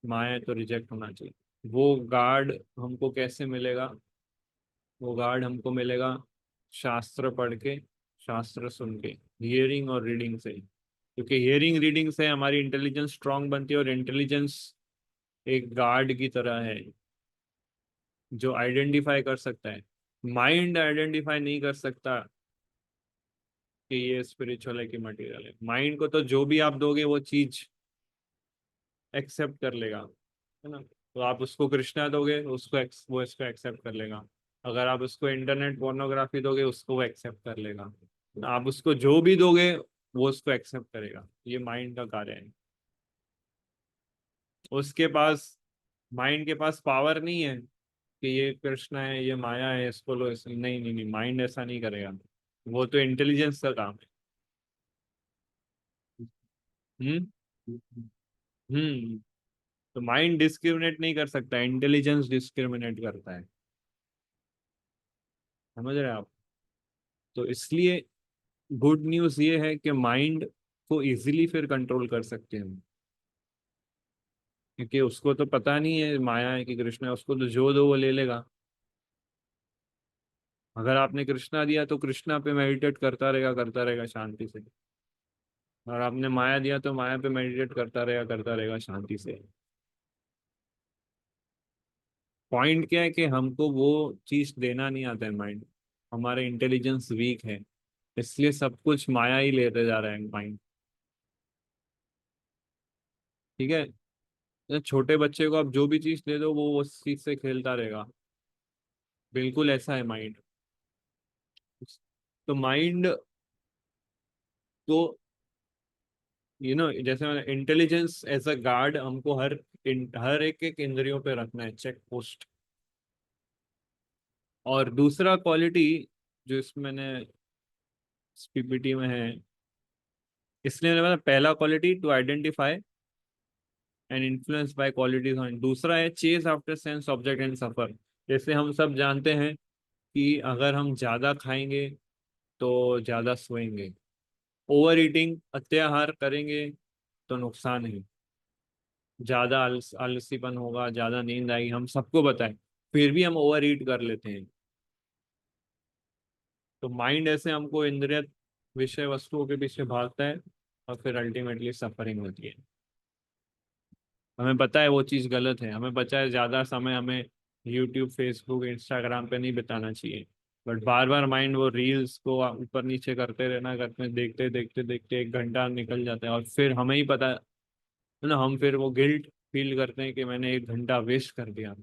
माया है तो रिजेक्ट होना चाहिए। वो गार्ड हमको कैसे मिलेगा? वो गार्ड हमको मिलेगा शास्त्र पढ़ के, शास्त्र सुन के, हियरिंग और रीडिंग से। क्योंकि हियरिंग रीडिंग से हमारी इंटेलिजेंस स्ट्रांग बनती है, और इंटेलिजेंस एक गार्ड की तरह है जो आइडेंटिफाई कर सकता है। माइंड आइडेंटिफाई नहीं कर सकता कि ये स्पिरिचुअल है कि मटेरियल है। माइंड को तो जो भी आप दोगे वो चीज एक्सेप्ट कर लेगा, है ना? तो आप उसको कृष्णा दोगे, वो इसको एक्सेप्ट कर लेगा। अगर आप उसको इंटरनेट पोर्नोग्राफी दोगे, उसको वो एक्सेप्ट कर लेगा। आप उसको जो भी दोगे वो उसको एक्सेप्ट करेगा। ये माइंड का कार्य है। उसके पास, माइंड के पास पावर नहीं है कि ये कृष्णा है, ये माया है, इसको लो, नहीं नहीं नहीं, माइंड ऐसा नहीं करेगा। वो तो इंटेलिजेंस का काम है। हम्म। तो माइंड डिस्क्रिमिनेट नहीं कर सकता, इंटेलिजेंस डिस्क्रिमिनेट करता है। समझ रहे हैं आप? तो इसलिए गुड न्यूज़ ये है कि माइंड को इजीली फिर कंट्रोल कर सकते हैं हम। क्योंकि उसको तो पता नहीं है माया है कि कृष्णा है, उसको तो जो दो वो ले लेगा। अगर आपने कृष्णा दिया तो कृष्णा पे मेडिटेट करता रहेगा शांति से। और आपने माया दिया तो माया पे मेडिटेट करता रहेगा शांति से। पॉइंट क्या है कि हमको वो चीज देना नहीं आता है माइंड, हमारे इंटेलिजेंस वीक है, इसलिए सब कुछ माया ही लेते जा रहा है माइंड। ठीक है? तो छोटे बच्चे को आप जो भी चीज दे दो वो उस चीज से खेलता रहेगा। बिल्कुल ऐसा है माइंड। तो माइंड को जैसे इंटेलिजेंस एज अ गार्ड हमको हर एक एक इंद्रियों पे रखना है, चेक पोस्ट। और दूसरा क्वालिटी जो इसमें मैंने पीपीटी में है, इसलिए मैंने बोला पहला quality to identify and influence by qualities on, दूसरा है chase after sense object and suffer. जैसे हम सब जानते हैं कि अगर हम ज्यादा खाएंगे तो ज्यादा सोएंगे, ओवर ईटिंग अत्याहार करेंगे तो नुकसान है, ज्यादा आलसीपन होगा, ज्यादा नींद आएगी, हम सबको बताए, फिर भी हम ओवर ईट कर लेते हैं। तो माइंड ऐसे हमको इंद्रिय विषय वस्तुओं के पीछे भागता है और फिर अल्टीमेटली सफरिंग होती है। हमें पता है वो चीज़ गलत है, हमें पता है ज़्यादा समय हमें यूट्यूब फेसबुक इंस्टाग्राम पे नहीं बिताना चाहिए, बट बार बार माइंड वो रील्स को ऊपर नीचे करते रहना, करते देखते देखते देखते 1 घंटा निकल जाता है और फिर हमें ही पता है ना, हम फिर वो गिल्ट फील करते हैं कि मैंने 1 घंटा वेस्ट कर दिया,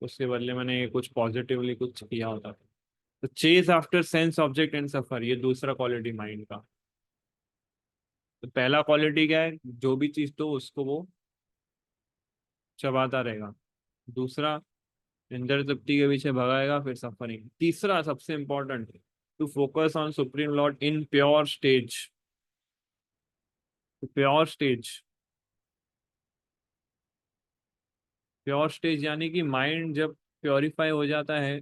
उसके बदले मैंने कुछ पॉजिटिवली कुछ किया होता। तो chase after sense object and सफर, ये दूसरा क्वालिटी माइंड का। तो पहला क्वालिटी क्या है, जो भी चीज़ तो उसको वो चबाता रहेगा। दूसरा इंद्र तृप्ति के पीछे भगाएगा, फिर सफरिंग। तीसरा सबसे important, to focus on supreme lord in pure stage. Pure stage, pure stage यानी कि माइंड जब प्योरीफाई हो जाता है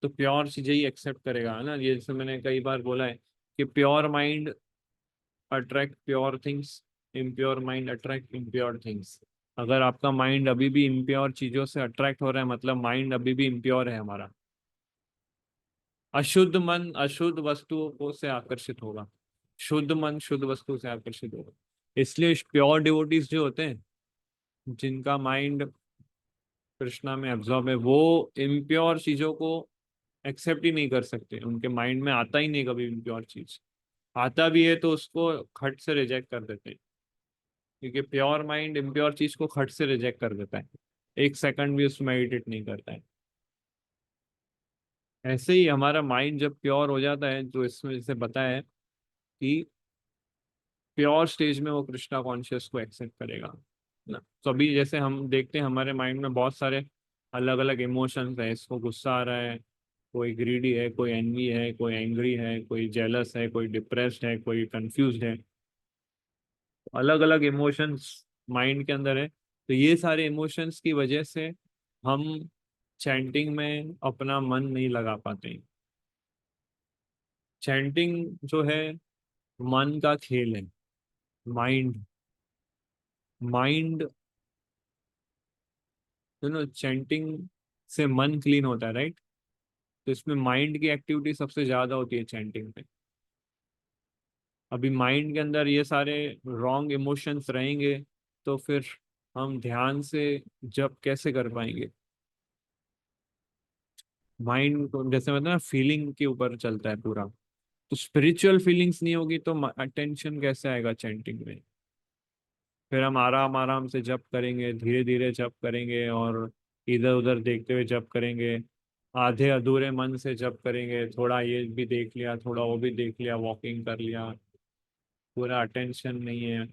तो प्योर चीजें ही एक्सेप्ट करेगा, है ना। ये जैसे मैंने कई बार बोला है कि pure mind attract pure things, impure mind attract impure things. अगर आपका माइंड अभी भी इम्प्योर चीजों से अट्रैक्ट हो रहा है, मतलब माइंड अभी भी इम्प्योर है हमारा। अशुद्ध मन अशुद्ध वस्तुओं को से आकर्षित होगा, शुद्ध मन शुद्ध वस्तु से आकर्षित होगा। इसलिए प्योर डिवोटीज जो होते हैं, जिनका माइंड कृष्णा में एब्जॉर्ब है, वो इम्प्योर चीजों को एक्सेप्ट ही नहीं कर सकते, उनके माइंड में आता ही नहीं कभी इम्प्योर चीज। आता भी है तो उसको खट से रिजेक्ट कर देते हैं, क्योंकि प्योर माइंड इम्प्योर चीज को खट से रिजेक्ट कर देता है, 1 सेकंड भी उसमें मेडिटेट नहीं करता है। ऐसे ही हमारा माइंड जब प्योर हो जाता है, तो इसमें जैसे बताया है कि प्योर स्टेज में वो कृष्णा कॉन्शियस को एक्सेप्ट करेगा ना। तो अभी जैसे हम देखते हैं हमारे माइंड में बहुत सारे अलग अलग इमोशंस है, इसको गुस्सा आ रहा है, कोई ग्रीडी है, कोई एनवी है, कोई एंग्री है, कोई जेलस है, कोई डिप्रेस्ड है, कोई कंफ्यूज्ड है। अलग अलग इमोशंस माइंड के अंदर है। तो ये सारे इमोशंस की वजह से हम चैंटिंग में अपना मन नहीं लगा पाते। चैंटिंग जो है मन का खेल है। माइंड माइंड चैंटिंग से मन क्लीन होता है, राइट। तो इसमें माइंड की एक्टिविटी सबसे ज्यादा होती है चैंटिंग में। अभी माइंड के अंदर ये सारे रॉन्ग इमोशंस रहेंगे तो फिर हम ध्यान से जप कैसे कर पाएंगे। माइंड को जैसे मतलब ना फीलिंग के ऊपर चलता है पूरा, तो स्पिरिचुअल फीलिंग्स नहीं होगी तो अटेंशन कैसे आएगा चैंटिंग में। फिर हम आराम आराम से जप करेंगे, धीरे धीरे जप करेंगे और इधर उधर देखते हुए जप करेंगे, आधे अधूरे मन से जप करेंगे, थोड़ा ये भी देख लिया, थोड़ा वो भी देख लिया, वॉकिंग कर लिया, पूरा अटेंशन नहीं है।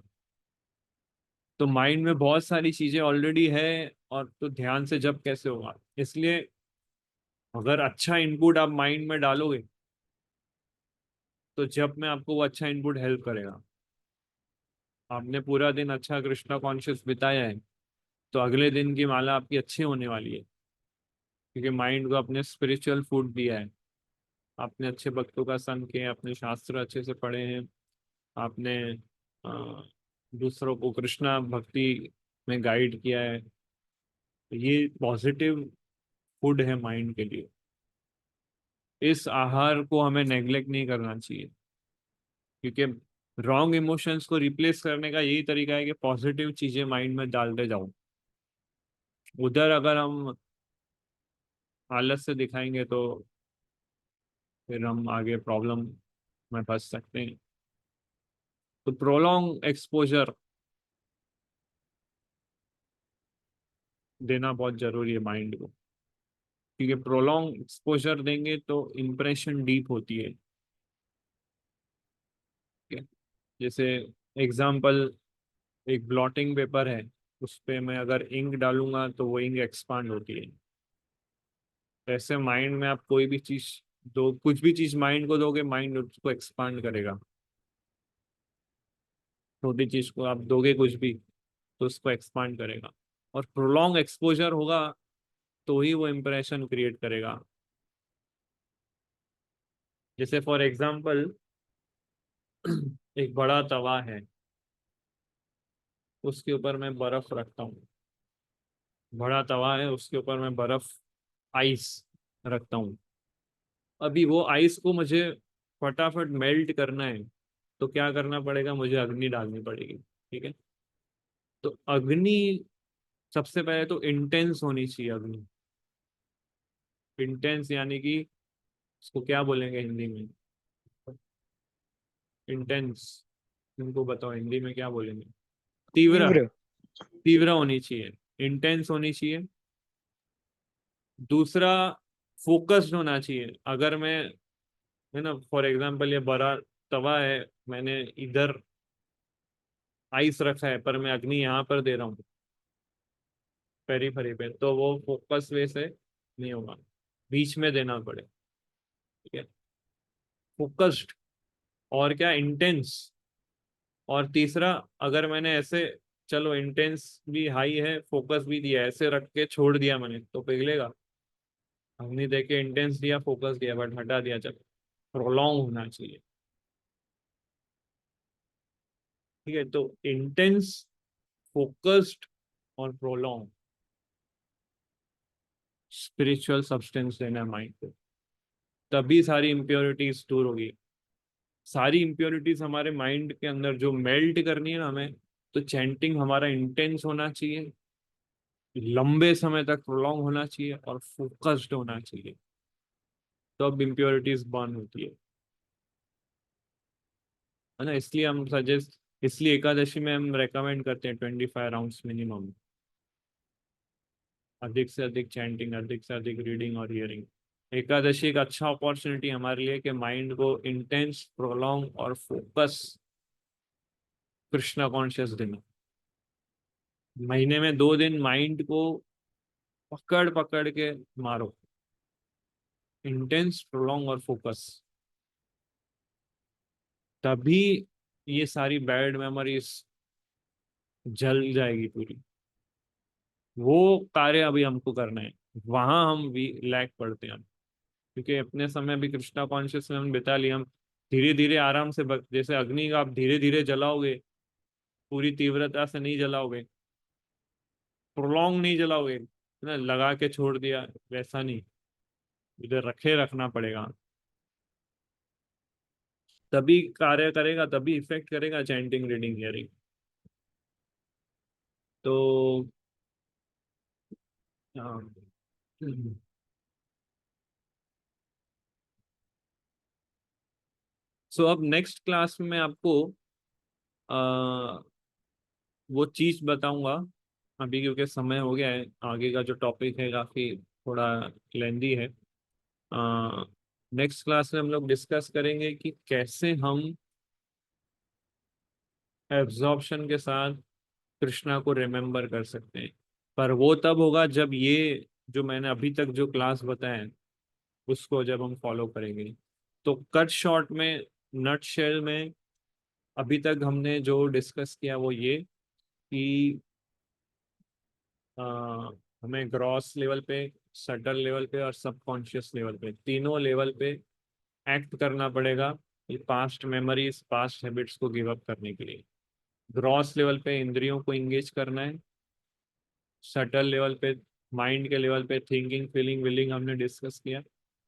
तो माइंड में बहुत सारी चीजें ऑलरेडी है, और तो ध्यान से जप कैसे होगा। इसलिए अगर अच्छा इनपुट आप माइंड में डालोगे तो जप में आपको वो अच्छा इनपुट हेल्प करेगा। आपने पूरा दिन अच्छा कृष्णा कॉन्शियस बिताया है, तो अगले दिन की माला आपकी अच्छी होने वाली है, क्योंकि माइंड को अपने स्पिरिचुअल फूड दिया है। आपने अच्छे भक्तों का संग किया, अपने शास्त्र अच्छे से पढ़े हैं, आपने अ, दूसरों को कृष्णा भक्ति में गाइड किया है, तो ये पॉजिटिव फूड है माइंड के लिए। इस आहार को हमें नेग्लेक्ट नहीं करना चाहिए, क्योंकि रॉन्ग इमोशंस को रिप्लेस करने का यही तरीका है कि पॉजिटिव चीजें माइंड में डालते जाओ। उधर अगर हम आलस से दिखाएंगे तो फिर हम आगे प्रॉब्लम में फंस सकते हैं। तो प्रोलॉन्ग एक्सपोजर देना बहुत जरूरी है माइंड को, क्योंकि प्रोलॉन्ग एक्सपोजर देंगे तो इम्प्रेशन डीप होती है। ठीक है? जैसे एग्जाम्पल, एक ब्लॉटिंग पेपर है, उस पे मैं अगर इंक डालूंगा तो वो इंक एक्सपांड होती है। ऐसे माइंड में आप कोई भी चीज दो, कुछ भी चीज माइंड को दोगे, माइंड उसको एक्सपांड करेगा। छोटी चीज को आप दोगे कुछ भी तो उसको एक्सपांड करेगा, और प्रोलॉन्ग एक्सपोजर होगा तो ही वो इम्प्रेशन क्रिएट करेगा। जैसे फॉर एग्जांपल एक बड़ा तवा है, उसके ऊपर मैं बर्फ रखता हूँ। बड़ा तवा है, उसके ऊपर मैं बर्फ, आइस रखता हूँ। अभी वो आइस को मुझे फटाफट मेल्ट करना है, तो क्या करना पड़ेगा, मुझे अग्नि डालनी पड़ेगी। ठीक है, तो अग्नि सबसे पहले तो इंटेंस होनी चाहिए अग्नि। इंटेंस यानी कि उसको क्या बोलेंगे हिंदी में, इंटेंस, तुमको बताओ हिंदी में क्या बोलेंगे। तीव्र, तीव्र। तीव्र होनी चाहिए, इंटेंस होनी चाहिए। दूसरा, फोकस्ड होना चाहिए। अगर मैं, है ना, फॉर एग्जांपल ये बड़ा तवा है, मैंने इधर आइस रखा है पर मैं अग्नि यहाँ पर दे रहा हूँ पेरीफेरी पे, तो वो फोकस वे से नहीं होगा, बीच में देना पड़े। ठीक है, फोकस्ड, और क्या, इंटेंस। और तीसरा, अगर मैंने ऐसे, चलो इंटेंस भी हाई है, फोकस भी दिया, ऐसे रख के छोड़ दिया मैंने तो पिघलेगा। हमने देखे इंटेंस दिया, फोकस दिया, बट हटा दिया, चलो प्रोलॉन्ग होना चाहिए। ठीक है, तो इंटेंस, फोकस्ड और प्रोलॉन्ग, स्पिरिचुअल सब्सटेंस देना माइंड को, तभी सारी इम्प्योरिटीज दूर होगी। सारी इम्प्योरिटीज हमारे माइंड के अंदर जो मेल्ट करनी है ना हमें, तो चैंटिंग हमारा इंटेंस होना चाहिए, लंबे समय तक प्रोलॉन्ग होना चाहिए, और फोकस्ड होना चाहिए, तो अब इम्प्योरिटीज बर्न होती है ना। इसलिए हम सजेस्ट, इसलिए एकादशी में हम रेकमेंड करते हैं 25 राउंड्स मिनिमम, अधिक से अधिक चैंटिंग, अधिक से अधिक रीडिंग और हियरिंग। एकादशी एक अच्छा अपॉर्चुनिटी हमारे लिए कि माइंड को इंटेंस, प्रोलॉन्ग और फोकस, कृष्णा कॉन्शियस देना। महीने में 2 दिन माइंड को पकड़ पकड़ के मारो, इंटेंस, प्रोलॉन्ग और फोकस, तभी ये सारी बैड मेमोरीज जल जाएगी पूरी। वो कार्य अभी हमको करना है, वहां हम भी लैग पड़ते हैं। क्योंकि अपने समय भी कृष्णा कॉन्शियस में हम बिता लिए, हम धीरे धीरे आराम से जैसे अग्नि का आप धीरे धीरे जलाओगे, पूरी तीव्रता से नहीं जलाओगे, प्रोलॉन्ग नहीं जलाओगे, है ना, लगा के छोड़ दिया, वैसा नहीं, इधर रखे रखना पड़ेगा, तभी कार्य करेगा, तभी इफेक्ट करेगा चैंटिंग, रीडिंग, हियरिंग। तो हाँ, सो अब नेक्स्ट क्लास में मैं आपको आ, वो चीज बताऊंगा। अभी क्योंकि समय हो गया है, आगे का जो टॉपिक है काफी थोड़ा लेंदी है। नेक्स्ट क्लास में हम लोग डिस्कस करेंगे कि कैसे हम एब्जॉर्प्शन के साथ कृष्णा को रिमेम्बर कर सकते हैं। पर वो तब होगा जब ये जो मैंने अभी तक जो क्लास बताया है, उसको जब हम फॉलो करेंगे। तो कट शॉर्ट में, नट शेल में, अभी तक हमने जो डिस्कस किया वो ये कि अ, हमें ग्रॉस लेवल पे, सटल लेवल पे और सबकॉन्शियस लेवल पे, तीनों लेवल पे एक्ट करना पड़ेगा ये पास्ट मेमोरीज, पास्ट हैबिट्स को गिव अप करने के लिए। ग्रॉस लेवल पे इंद्रियों को इंगेज करना है, सटल लेवल पे, माइंड के लेवल पे थिंकिंग, फीलिंग, विलिंग हमने डिस्कस किया,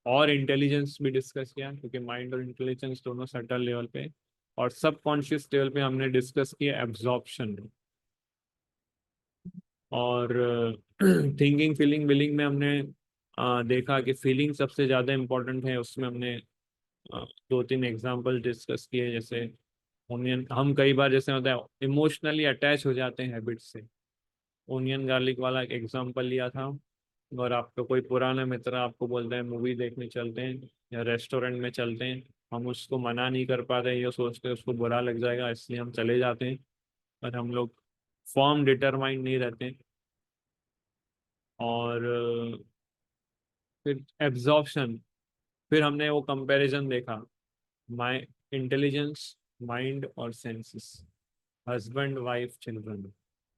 और इंटेलिजेंस भी डिस्कस किया, क्योंकि माइंड और इंटेलिजेंस दोनों सटल लेवल पे। और सबकॉन्शियस लेवल पे हमने डिस्कस किया एब्जॉर्प्शन। और थिंकिंग, फीलिंग, विलिंग में हमने देखा कि फीलिंग सबसे ज़्यादा इम्पोर्टेंट है। उसमें हमने 2-3 एग्जाम्पल डिस्कस किए, जैसे ओनियन, हम कई बार जैसे होता है इमोशनली अटैच हो जाते हैं हैबिट से। ओनियन गार्लिक वाला एक एग्जाम्पल लिया था। और आपका कोई पुराना मित्र आपको बोलता है मूवी देखने चलते हैं या रेस्टोरेंट में चलते हैं, हम उसको मना नहीं कर पाते, ये सोचते हैं उसको बुरा लग जाएगा, इसलिए हम चले जाते हैं, पर हम लोग फॉर्म डिटरमाइंड नहीं रहते। और फिर एब्जॉर्प्शन, फिर हमने वो कंपैरिजन देखा, माइ इंटेलिजेंस, माइंड और senses. Husband wife children.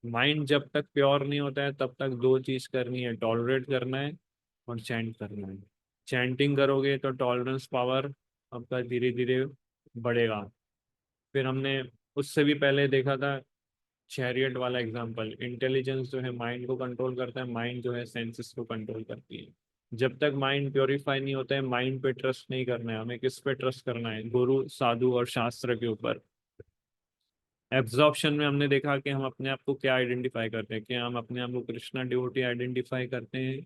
Mind जब तक प्योर नहीं होता है तब तक दो चीज करनी है, टॉलरेट करना है और चैंट करना है। चैंटिंग करोगे तो टॉलरेंस पावर आपका धीरे धीरे बढ़ेगा। फिर हमने उससे भी पहले देखा था चैरियट वाला एग्जांपल। इंटेलिजेंस जो है माइंड को कंट्रोल करता है, माइंड जो है सेंसेस को कंट्रोल करती है। जब तक माइंड प्योरीफाई नहीं होता है, माइंड पे ट्रस्ट नहीं करना है। हमें किस पे ट्रस्ट करना है? गुरु, साधु और शास्त्र के ऊपर। एब्जॉर्प्शन में हमने देखा कि हम अपने आप को क्या आइडेंटिफाई करते हैं, क्या हम अपने आप को कृष्णा डिवोटी आइडेंटिफाई करते हैं,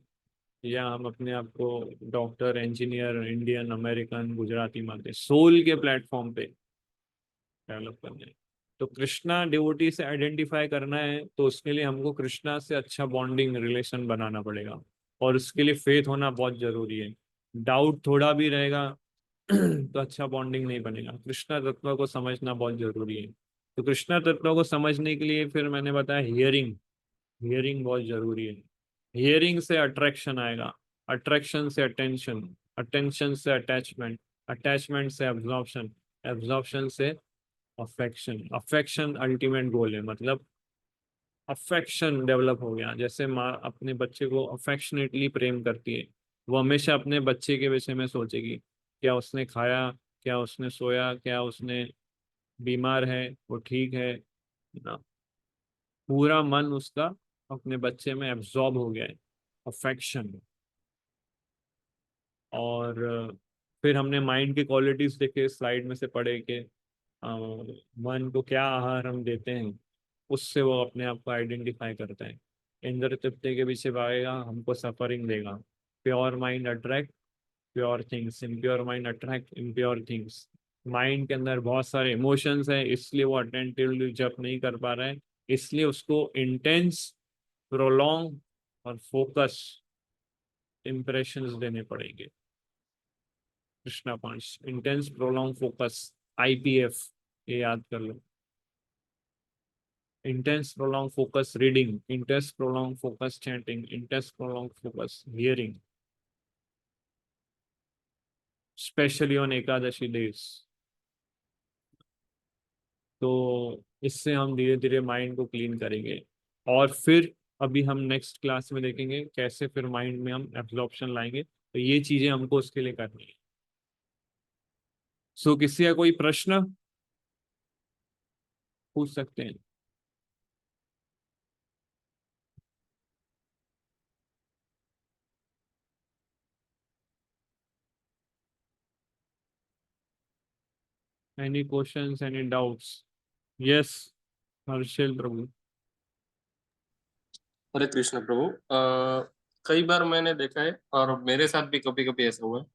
या हम अपने आप को doctor, engineer, Indian, American, Gujarati मानते हैं। सोल के प्लेटफॉर्म पे डेवलप करना है। तो कृष्णा डिवोटी से आइडेंटिफाई करना है तो उसके लिए हमको कृष्णा से अच्छा बॉन्डिंग रिलेशन बनाना पड़ेगा, और उसके लिए फेथ होना बहुत जरूरी है। डाउट थोड़ा भी रहेगा तो अच्छा बॉन्डिंग नहीं बनेगा। कृष्णा तत्व को समझना बहुत जरूरी है। तो कृष्णा तत्व को समझने के लिए फिर मैंने बताया हियरिंग। हियरिंग बहुत जरूरी है। हियरिंग से अट्रैक्शन आएगा, अट्रैक्शन से अटेंशन, अटेंशन से अटैचमेंट, अटैचमेंट से एब्जॉर्प्शन, एब्जॉर्प्शन से अफेक्शन। अफेक्शन अल्टीमेट गोल है, मतलब अफेक्शन डेवलप हो गया। जैसे माँ अपने बच्चे को अफेक्शनेटली प्रेम करती है, वो हमेशा अपने बच्चे के विषय में सोचेगी, क्या उसने खाया, क्या उसने सोया, क्या उसने बीमार है, वो ठीक है ना। पूरा मन उसका अपने बच्चे में एब्जॉर्ब हो गया है, अफेक्शन। और फिर हमने माइंड की क्वालिटीज देखे, स्लाइड में से पढ़े कि मन को क्या आहार हम देते हैं, उससे वो अपने आप को आइडेंटिफाई करता है। इंद्र तृप्ति के पीछे भागेगा, हमको सफरिंग देगा। Pure mind attract pure things, impure mind attract impure things. Mind के अंदर बहुत सारे इमोशंस है, इसलिए वो अटेंटिवली जप नहीं कर पा रहा है। इसलिए उसको इंटेंस, प्रोलॉन्ग और फोकस इम्प्रेशंस देने पड़ेंगे। कृष्णा पांच, इंटेंस, प्रोलॉन्ग, फोकस, IPF, ये याद कर लो। intense prolonged focus reading, intense prolonged focus chanting, intense prolonged focus hearing, especially on Ekadashi days। तो इससे हम धीरे धीरे माइंड को क्लीन करेंगे। और फिर अभी हम नेक्स्ट क्लास में देखेंगे कैसे फिर माइंड में हम एब्जॉर्प्शन लाएंगे। तो ये चीजें हमको उसके लिए करनी है। सो किसी का कोई प्रश्न पूछ सकते हैं? Any questions, any doubts? Yes, Harshal Prabhu. Hare Krishna Prabhu. कई बार मैंने देखा है और मेरे साथ भी कभी कभी ऐसा हुआ है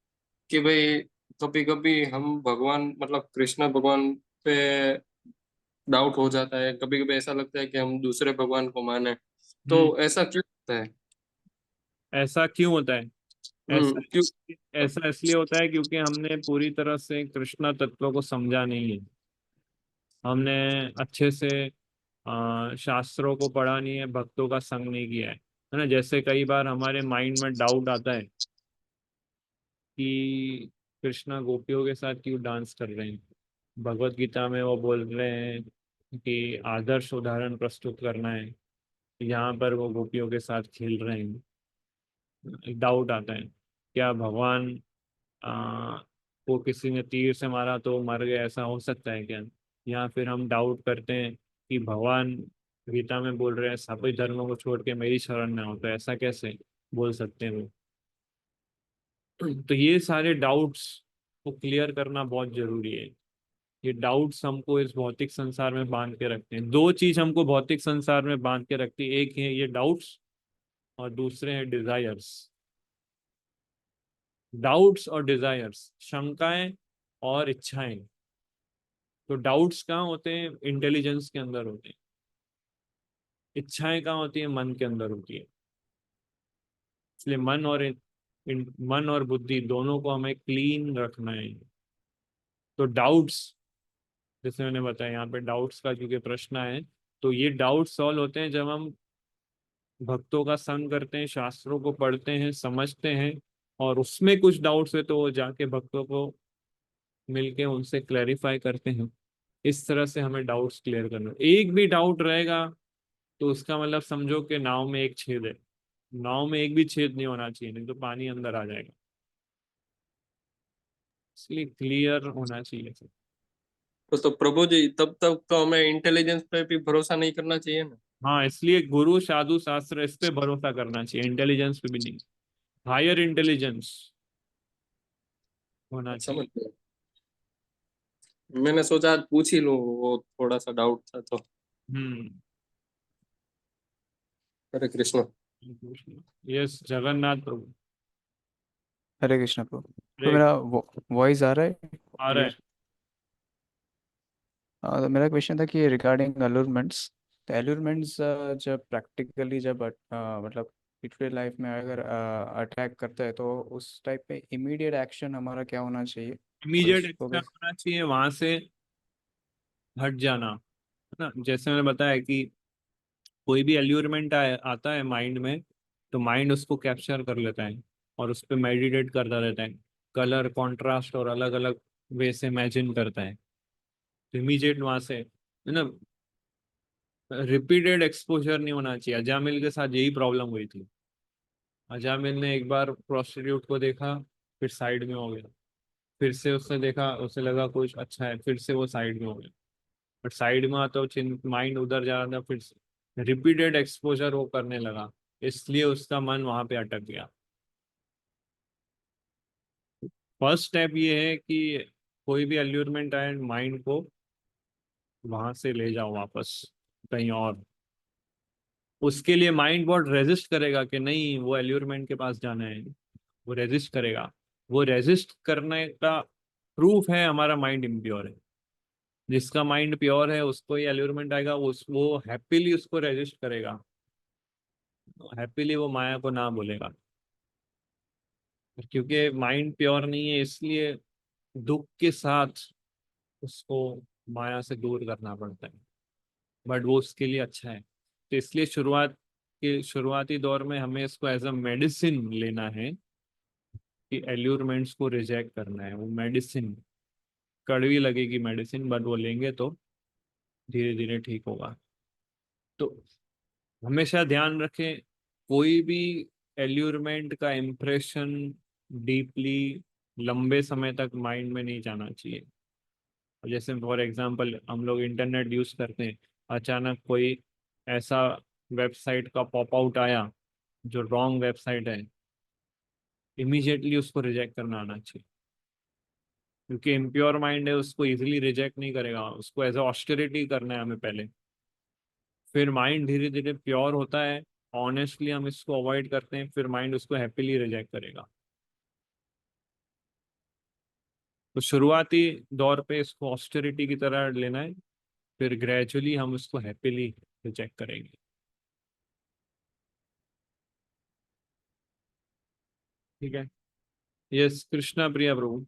कि भाई कभी कभी हम भगवान मतलब कृष्ण भगवान पे डाउट हो जाता है। कभी कभी ऐसा लगता है कि हम दूसरे भगवान को माने। तो ऐसा क्यों होता है? ऐसा क्यों होता है? ऐसा क्यों? ऐसा इसलिए होता है क्योंकि हमने पूरी तरह से कृष्णा तत्व को समझा नहीं है। हमने अच्छे से शास्त्रों को पढ़ा नहीं है, भक्तों का संग नहीं किया है ना। जैसे कई बार हमारे माइंड में डाउट आता है कि कृष्णा गोपियों के साथ क्यों डांस कर रहे हैं। भगवत गीता में वो बोल रहे हैं कि आदर्श उदाहरण प्रस्तुत करना है, यहाँ पर वो गोपियों के साथ खेल रहे हैं। डाउट आता है, क्या भगवान आ, को किसी ने तीर से मारा तो मर गए, ऐसा हो सकता है क्या? या फिर हम डाउट करते हैं कि भगवान गीता में बोल रहे हैं सभी धर्मों को छोड़ के मेरी शरण में आओ, तो ऐसा कैसे बोल सकते हैं वो? तो ये सारे डाउट्स को क्लियर करना बहुत जरूरी है। ये डाउट्स हमको इस भौतिक संसार में बांध के रखते हैं। दो चीज हमको भौतिक संसार में बांध के रखती है, एक है ये डाउट्स और दूसरे हैं डिजायर्स। डाउट्स और डिजायर्स, शंकाएं और इच्छाएं। तो डाउट्स कहाँ होते हैं? इंटेलिजेंस के अंदर होते हैं। इच्छाएं कहाँ होती है? मन के अंदर होती है। इसलिए मन और बुद्धि दोनों को हमें क्लीन रखना है। तो डाउट्स, जैसे मैंने बताया यहाँ पे डाउट्स का क्योंकि प्रश्न है, तो ये डाउट सॉल्व होते हैं जब हम भक्तों का संग करते हैं, शास्त्रों को पढ़ते हैं, समझते हैं, और उसमें कुछ डाउट्स है तो वो जाके भक्तों को मिलके उनसे क्लैरिफाई करते हैं। इस तरह से हमें डाउट्स क्लियर करना। एक भी डाउट रहेगा तो उसका मतलब समझो कि नाव में एक छेद है। नाव में एक भी छेद नहीं होना चाहिए, नहीं तो पानी अंदर आ जाएगा। इसलिए क्लियर होना चाहिए सब। तो प्रभु जी तब तक तो हमें इंटेलिजेंस पे भी भरोसा नहीं करना चाहिए ना। हाँ, इसलिए गुरु साधु शास्त्र इस पे भरोसा करना चाहिए, इंटेलिजेंस पे भी नहीं। हायर इंटेलिजेंस होना चाहिए। समझ गया। मैंने सोचा आज पूछ ही लूं, वो थोड़ा सा डाउट था तो। हम्म। हरे कृष्ण। यस, जगन्नाथ प्रभु। हरे कृष्ण प्रभु। तो हरे, मेरा वॉइस आ रहा है आ रहा है। क्लियर? तो मेरा क्वेश्चन था कि रिगार्डिंग अल्यूरमेंट्स। तो अल्यूरमेंट्स जब प्रैक्टिकली जब मतलब डे लाइफ में अगर अटैक करता है तो उस टाइप पे इमीडिएट एक्शन हमारा क्या होना चाहिए? तो इमीडिएट इसको एक्शन भी। होना चाहिए, वहां से हट जाना, है ना। जैसे मैंने बताया कि कोई भी एल्यूरमेंट आता है माइंड में, तो माइंड उसको कैप्चर कर लेता है और उस पर मेडिटेट करता रहता है। कलर, कंट्रास्ट और अलग अलग वे से इमेजिन करता है। तो इमीडिएट वहां से, है ना, रिपीटेड एक्सपोजर नहीं होना चाहिए। अजामिल के साथ यही प्रॉब्लम हुई थी। अजामिल ने एक बार प्रोस्टिट्यूट को देखा, फिर साइड में हो गया। फिर से उसने देखा, उसे लगा कुछ अच्छा है, फिर से वो साइड में हो गया। बट साइड में आता माइंड उधर जा रहा था, फिर रिपीटेड एक्सपोजर वो करने लगा, इसलिए उसका मन वहां पे अटक गया। फर्स्ट स्टेप ये है कि कोई भी अल्यूरमेंट आए, माइंड को वहां से ले जाओ वापस कहीं और। उसके लिए माइंड बहुत रेजिस्ट करेगा कि नहीं, वो एल्यूरमेंट के पास जाना है। वो रेजिस्ट करेगा। वो रेजिस्ट करने का प्रूफ है हमारा माइंड इम्प्योर है। जिसका माइंड प्योर है उसको ही एल्यूरमेंट आएगा, वो हैप्पीली उसको रेजिस्ट करेगा। हैप्पीली वो माया को ना बोलेगा। क्योंकि माइंड प्योर नहीं है, इसलिए दुख के साथ उसको माया से दूर करना पड़ता है। बट वो उसके लिए अच्छा है। तो इसलिए शुरुआती दौर में हमें इसको एज अ मेडिसिन लेना है कि एल्यूरमेंट्स को रिजेक्ट करना है। वो मेडिसिन कड़वी लगेगी मेडिसिन, बट वो लेंगे तो धीरे धीरे ठीक होगा। तो हमेशा ध्यान रखें, कोई भी एल्यूरमेंट का इम्प्रेशन डीपली लंबे समय तक माइंड में नहीं जाना चाहिए। जैसे फॉर एग्जांपल हम लोग इंटरनेट यूज करते हैं, अचानक कोई ऐसा वेबसाइट का पॉप आउट आया जो रॉन्ग वेबसाइट है, इमीडिएटली उसको रिजेक्ट करना आना चाहिए। क्योंकि इम्प्योर माइंड है, उसको इजीली रिजेक्ट नहीं करेगा, उसको एज ऑस्टेरिटी करना है हमें पहले। फिर माइंड धीरे धीरे प्योर होता है, ऑनेस्टली हम इसको अवॉइड करते हैं, फिर माइंड उसको हैप्पीली रिजेक्ट करेगा। तो शुरुआती दौर पे इसको ऑस्टेरिटी की तरह लेना है, फिर ग्रेजुअली हम उसको हैप्पीली रिजेक्ट करेंगे। ठीक है। यस, कृष्णा प्रिया प्रभु।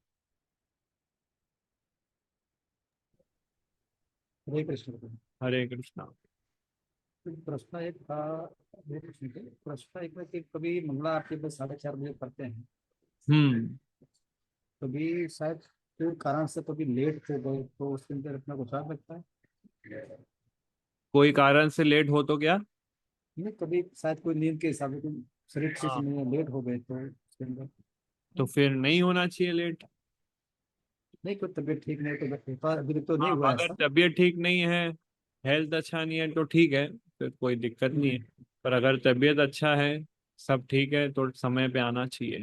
हरे कृष्ण प्रभु। हरे कृष्णा। तो प्रश्न एक था, हरे कृष्ण के प्रश्न एक में कि कभी मंगला आरती पे 4:30 बजे करते हैं, हम्म। कभी शायद कोई कारण से कभी लेट हो गए तो उसके अंदर अपना कुछ आ लगता है। कोई कारण से लेट हो तो क्या? नहीं, कभी शायद कोई नींद के हिसाब से कोई शरीर से हाँ, नहीं लेट हो गए तो उसके अंदर तो फिर नहीं होना चाहिए लेट। नहीं, कोई तबीयत ठीक नहीं तो होता, अभी तो नहीं हाँ, हुआ अगर ऐसा। तबीयत ठीक नहीं है, हेल्थ अच्छा नहीं है, तो ठीक है, फिर कोई दिक्कत नहीं है। पर अगर तबीयत अच्छा है, सब ठीक है, तो समय पे आना चाहिए।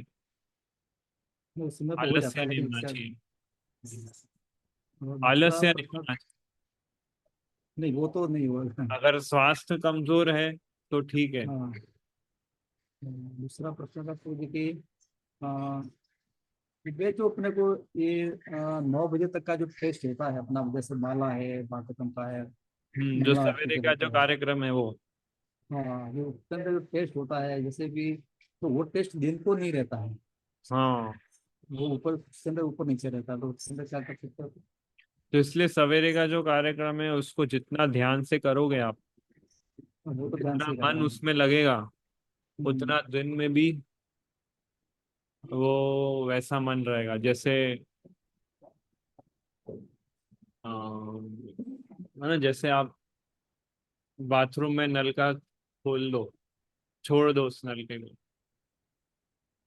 नहीं, उस समय तो हो जाता आलस्य है नहीं लेकिन होना शायद। चाहिए। और दूसरा आलस्य नहीं प्रश्न, होना चाहिए। नहीं वो तो नहीं हुआ। अगर स्वास्थ्य कमजोर है तो ठीक है। हाँ, दूसरा प्रश्न था तो देखिए, वे जो अपने को ये 9 बजे तक का जो टेस्ट होता है अपना, जैसे माला है, भागवतम का है, जो मंगला आरती सवेरे का का जो होता है। कार्यक्रम है वो। हाँ, जो उसके अंदर जो टेस्ट होता है जैसे कि, तो वो टेस्ट दिन को नहीं रहता है, हाँ, वो ऊपर उसके अंदर ऊपर नीचे रहता है, तो उसके अंदर क्या कर सकते हैं। तो इसलिए सवेरे का जो कार्यक्रम है उसको जितना ध्यान से करोगे आप, वो तो ध्यान जितना से ही कर मन रहा हूँ। उसमें लगेगा, हम्म, उतना दिन में भी वो वैसा मन रहेगा। जैसे मतलब जैसे आप बाथरूम में नल का खोल दो, छोड़ दो उस नलके को,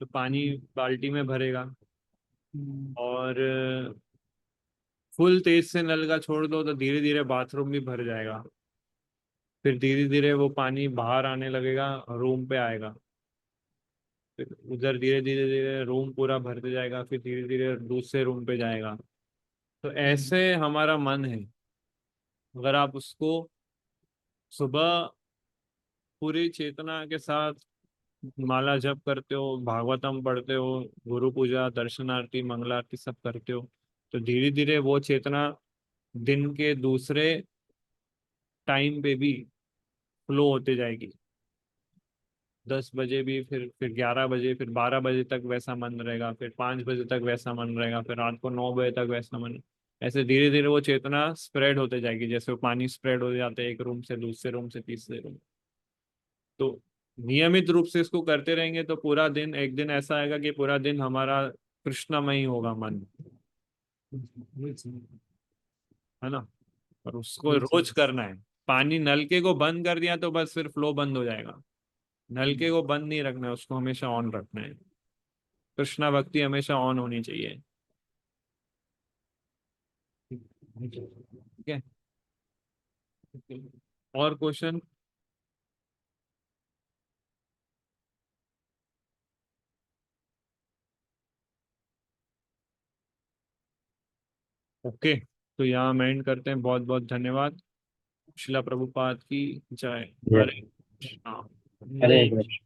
तो पानी बाल्टी में भरेगा, और फुल तेज से नल का छोड़ दो तो धीरे धीरे बाथरूम भी भर जाएगा, फिर धीरे धीरे वो पानी बाहर आने लगेगा, रूम पे आएगा, फिर उधर धीरे धीरे धीरे रूम पूरा भरते जाएगा, फिर धीरे धीरे दूसरे रूम पे जाएगा। तो ऐसे हमारा मन है, अगर आप उसको सुबह पूरी चेतना के साथ माला जप करते हो, भागवतम पढ़ते हो, गुरु पूजा, दर्शन आरती, मंगला आरती सब करते हो, तो धीरे धीरे वो चेतना दिन के दूसरे टाइम पे भी फ्लो होते जाएगी। 10 बजे भी, फिर 11 बजे, फिर 12 बजे तक वैसा मन रहेगा, फिर 5 बजे तक वैसा मन रहेगा, फिर रात को 9 बजे तक वैसा मन। ऐसे धीरे धीरे वो चेतना स्प्रेड होते जाएगी, जैसे वो पानी स्प्रेड हो जाता है एक रूम से दूसरे रूम से तीसरे रूम। तो नियमित रूप से इसको करते रहेंगे तो पूरा दिन, एक दिन ऐसा आएगा कि पूरा दिन हमारा कृष्णमय होगा मन, है ना। और उसको रोज करना है। पानी नलके को बंद कर दिया तो बस फिर फ्लो बंद हो जाएगा, नलके को बंद नहीं रखना है, उसको हमेशा ऑन रखना है। कृष्णा भक्ति हमेशा ऑन होनी चाहिए। ठीक है, और क्वेश्चन? ओके, तो यहाँ हम एंड करते हैं। बहुत बहुत धन्यवाद। शिला प्रभुपाद की जय। जय। हरे कृष्णा। हरे कृष्ण।